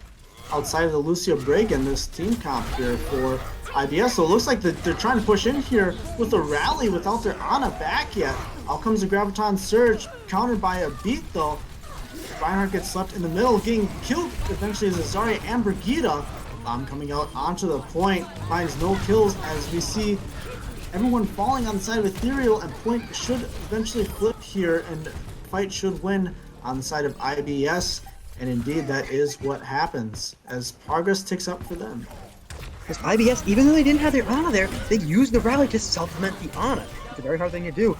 outside of the Lucio break in this team comp here for IBS. So it looks like they're trying to push in here with a rally without their Ana back yet. Out comes the Graviton Surge, countered by a beat though. Reinhardt gets left in the middle, getting killed eventually as Zarya and Brigitte. Coming out onto the point, finds no kills as we see everyone falling on the side of Ethereal, and point should eventually flip here and fight should win on the side of IBS. And indeed, that is what happens as progress ticks up for them. Because IBS, even though they didn't have their Ana there, they used the rally to supplement the Ana. It's a very hard thing to do.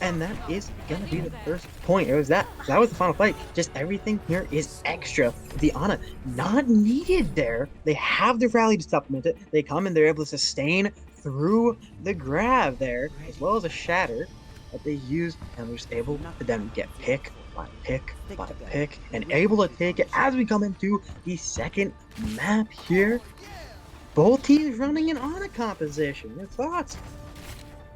And that is gonna be the first point. It was that was the final fight. Just everything here is extra. The Ana not needed there. They have the rally to supplement it. They come and they're able to sustain through the grab there, as well as a shatter that they use, and they're just able to then get pick by pick by pick, and able to take it as we come into the second map here. Both teams running an Ana composition. Your thoughts?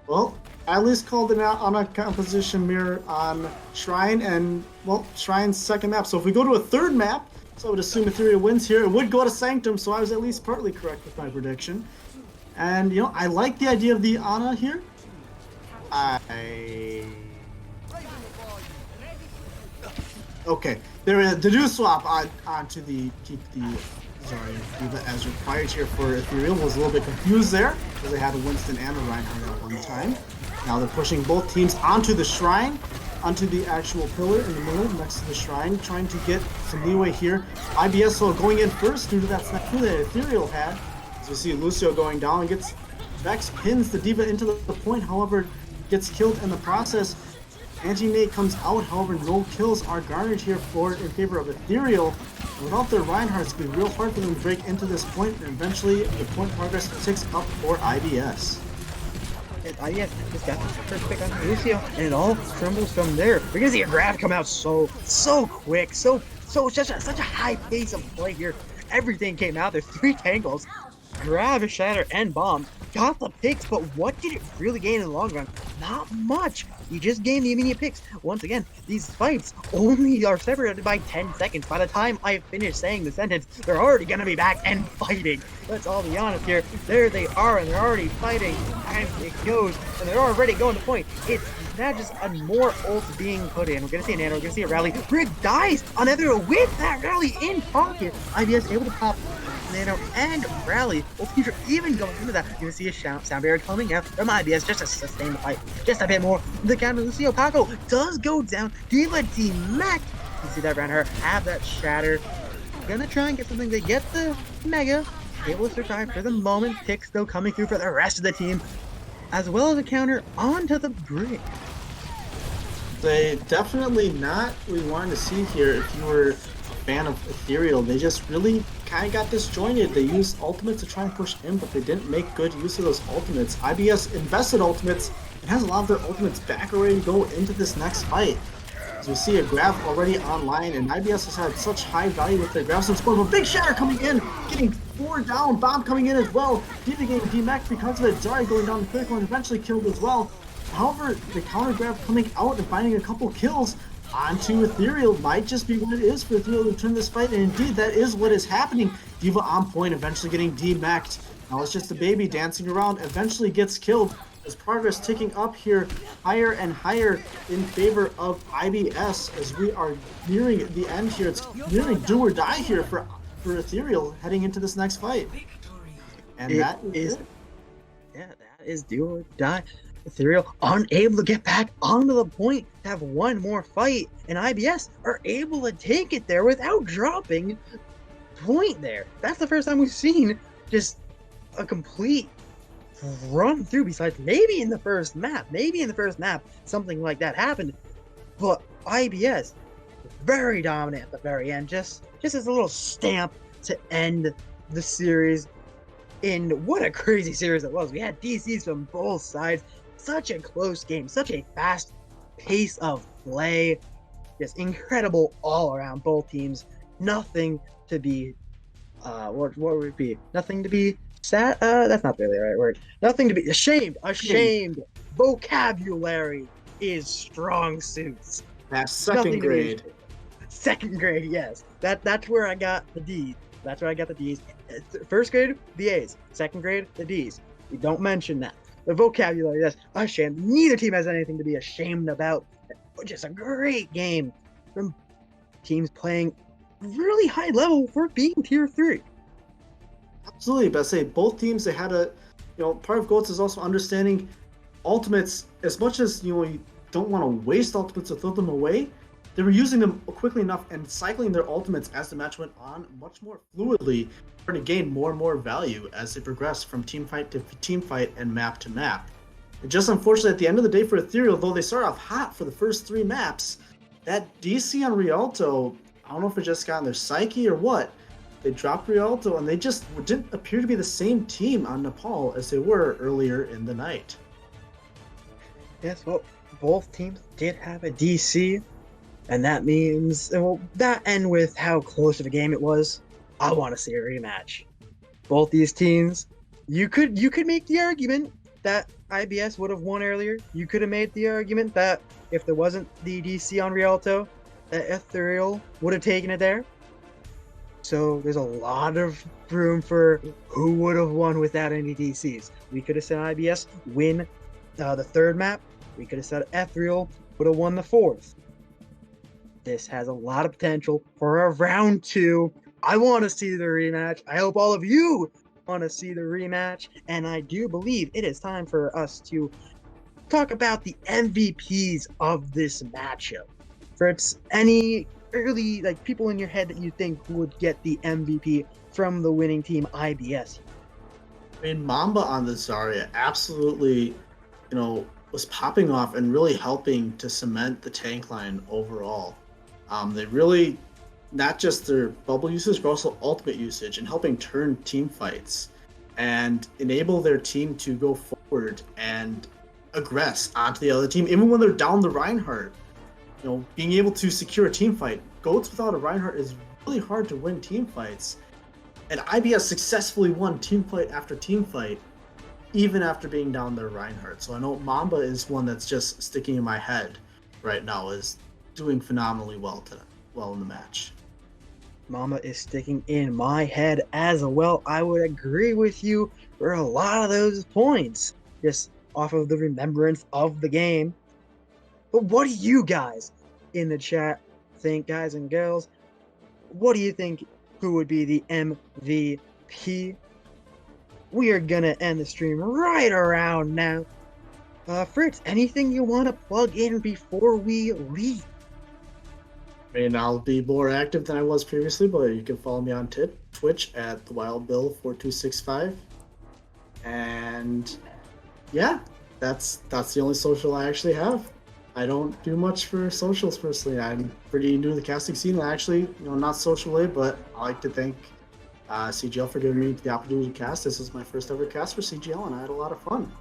Well, at least called it out on a composition mirror on Shrine, and well, Shrine's second map. So if we go to a third map, so I would assume Ethereal wins here. It would go to Sanctum, so I was at least partly correct with my prediction. And you know, I like the idea of the Ana here. Okay, the do swap onto the keep the Diva as required here for Ethereal. Was a little bit confused there because they had a Winston and a Reinhardt at one time. Now they're pushing both teams onto the Shrine, onto the actual pillar in the middle next to the Shrine, trying to get some leeway here. IBS going in first due to that snafu that Ethereal had. As we see Lucio going down and gets Vex pins the Diva into the point, however, gets killed in the process. Anti-Nate comes out, however, no kills are garnered here in favor of Ethereal. Without their Reinhardt, it's going to be real hard for them to break into this point, and eventually the point progress ticks up for IBS. And IBS just got the first pick on Lucio, and it all crumbles from there. We're going to see a grab come out so quick, such a high pace of play here. Everything came out. There's 3 tangles. Grab, a shatter, and bomb. Got the picks, but what did it really gain in the long run? Not much. You just gained the immediate picks. Once again, these fights only are separated by 10 seconds. By the time I finish saying the sentence, they're already going to be back and fighting. Let's all be honest here. There they are, and they're already fighting. And it goes, and they're already going to point. It's now just a more ult being put in. We're going to see a nano, we're going to see a rally. Brig dies on Ethereal with that rally in pocket. IBS able to pop nano and rally. Both teams are even going into that. You're going to see a sound barrier coming out from IBS just to sustain the fight just a bit more. The counter Lucio Paco does go down. Diva D-Mac. You see that Reinhardt have that shatter. Gonna try and get something to get the Mega. Able to survive for the moment. Picks though coming through for the rest of the team. As well as a counter onto the Brig. They definitely not what we wanted to see here if you were a fan of Ethereal. They just really kind of got disjointed. They used ultimates to try and push in, but they didn't make good use of those ultimates. IBS invested ultimates and has a lot of their ultimates back already to go into this next fight. As we see a grab already online, and IBS has had such high value with their grabs and score. A big shatter coming in, getting 4 down, bomb coming in as well. Diva getting D-Mac because of it. Zarya going down the critical and eventually killed as well. However, the counter grab coming out and finding a couple kills onto Ethereal might just be what it is for Ethereal to turn this fight, and indeed that is what is happening. Diva on point, eventually getting D-Mac'd. Now it's just a baby dancing around, eventually gets killed. As progress ticking up here higher and higher in favor of IBS as we are nearing the end here. It's nearly do or die here for Ethereal heading into this next fight. And that is do or die. Ethereal unable to get back onto the point to have one more fight, and IBS are able to take it there without dropping point there. That's the first time we've seen just a complete run through, besides maybe in the first map. Maybe in the first map something like that happened, but IBS very dominant at the very end, just as a little stamp to end the series. In what a crazy series it was. We had DCs from both sides, such a close game, such a fast pace of play, just incredible all around. Both teams, nothing to be what would it be? Nothing to be sad. That's not really the right word. Nothing to be ashamed. Vocabulary is strong suits. That's second grade. Second grade, yes. That's where I got the D's. That's where I got the D's. First grade, the A's. Second grade, the D's. We don't mention that. The vocabulary, that's ashamed. Neither team has anything to be ashamed about. Just a great game from teams playing really high level for being tier 3. Absolutely, but I say both teams, they had a, part of GOATS is also understanding ultimates. As much as you don't want to waste ultimates or throw them away, they were using them quickly enough and cycling their ultimates as the match went on much more fluidly, trying to gain more and more value as they progressed from team fight to team fight and map to map. And just unfortunately, at the end of the day for Ethereal, though they started off hot for the first 3 maps, that DC on Rialto, I don't know if it just got in their psyche or what, they dropped Rialto and they just didn't appear to be the same team on Nepal as they were earlier in the night. Yes, well, both teams did have a DC. And that means, well, that and with how close of a game it was, I want to see a rematch. Both these teams, you could make the argument that IBS would have won earlier. You could have made the argument that if there wasn't the DC on Rialto, that Ethereal would have taken it there. So there's a lot of room for who would have won without any DCs. We could have said IBS win the 3rd map. We could have said Ethereal would have won the 4th. This has a lot of potential for a round 2. I want to see the rematch. I hope all of you want to see the rematch. And I do believe it is time for us to talk about the MVPs of this matchup. Fritz, any early people in your head that you think would get the MVP from the winning team IBS? I mean, Mamba on the Zarya absolutely, was popping off and really helping to cement the tank line overall. They really, not just their bubble usage, but also ultimate usage and helping turn team fights and enable their team to go forward and aggress onto the other team, even when they're down the Reinhardt. Being able to secure a team fight. GOATS without a Reinhardt is really hard to win team fights. And IBS successfully won team fight after team fight, even after being down their Reinhardt. So I know Mamba is one that's just sticking in my head right now, is doing phenomenally well in the match. Mama is sticking in my head as well. I would agree with you for a lot of those points, just off of the remembrance of the game. But what do you guys in the chat think, guys and girls? What do you think who would be the MVP? We are gonna end the stream right around now. Fritz, anything you want to plug in before we leave? I mean, I'll be more active than I was previously, but you can follow me on Twitch at TheWildBill4265. And yeah, that's the only social I actually have. I don't do much for socials personally. I'm pretty new to the casting scene. I actually, not socially, but I like to thank CGL for giving me the opportunity to cast. This is my first ever cast for CGL, and I had a lot of fun.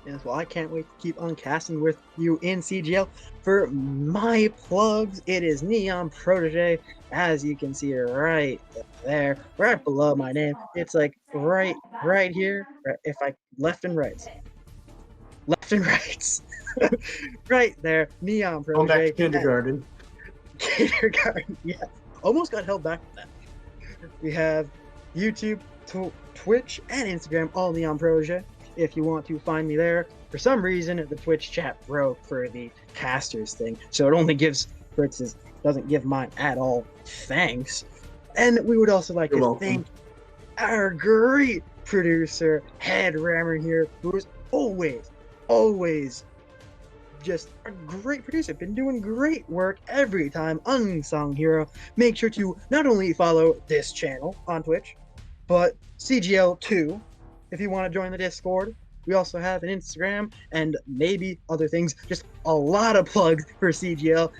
Yes, well, I can't wait to keep on casting with you in CGL. For my plugs, it is Neon Protege, as you can see right there, right below my name. It's right here. If I left and rights, right there, Neon Protege. Going back to kindergarten. Kindergarten, yeah. Almost got held back with that. We have YouTube, Twitch, and Instagram, all Neon Protege. If you want to find me there. For some reason, the Twitch chat broke for the casters thing, so it only gives Fritz's, doesn't give mine at all. Thanks. And we would also like to thank our great producer, Head Rammer here, who is always always just a great producer, been doing great work every time, unsung hero. Make sure to not only follow this channel on Twitch, but CGL2 if you want to join the Discord. We also have an Instagram and maybe other things. Just a lot of plugs for CGL.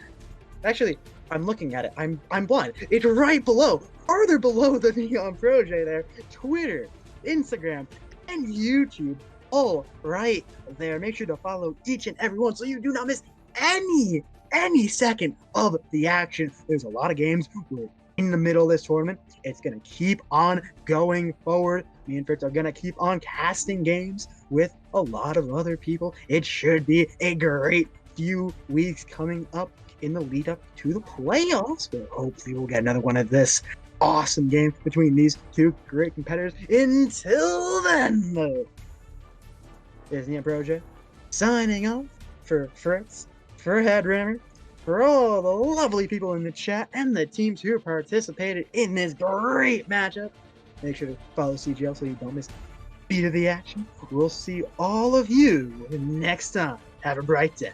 Actually, I'm looking at it. I'm blind. It's right below, farther below the Neon Proj there. Twitter, Instagram, and YouTube. All right there. Make sure to follow each and every one so you do not miss any second of the action. There's a lot of games. We're in the middle of this tournament. It's gonna keep on going forward. Me and Fritz are gonna keep on casting games with a lot of other people. It should be a great few weeks coming up in the lead up to the playoffs. But hopefully we'll get another one of this awesome game between these two great competitors. Until then, though, is Neon Proj signing off for Fritz, for Headrammer, for all the lovely people in the chat and the teams who participated in this great matchup. Make sure to follow CGL so you don't miss a beat of the action. We'll see all of you next time. Have a bright day.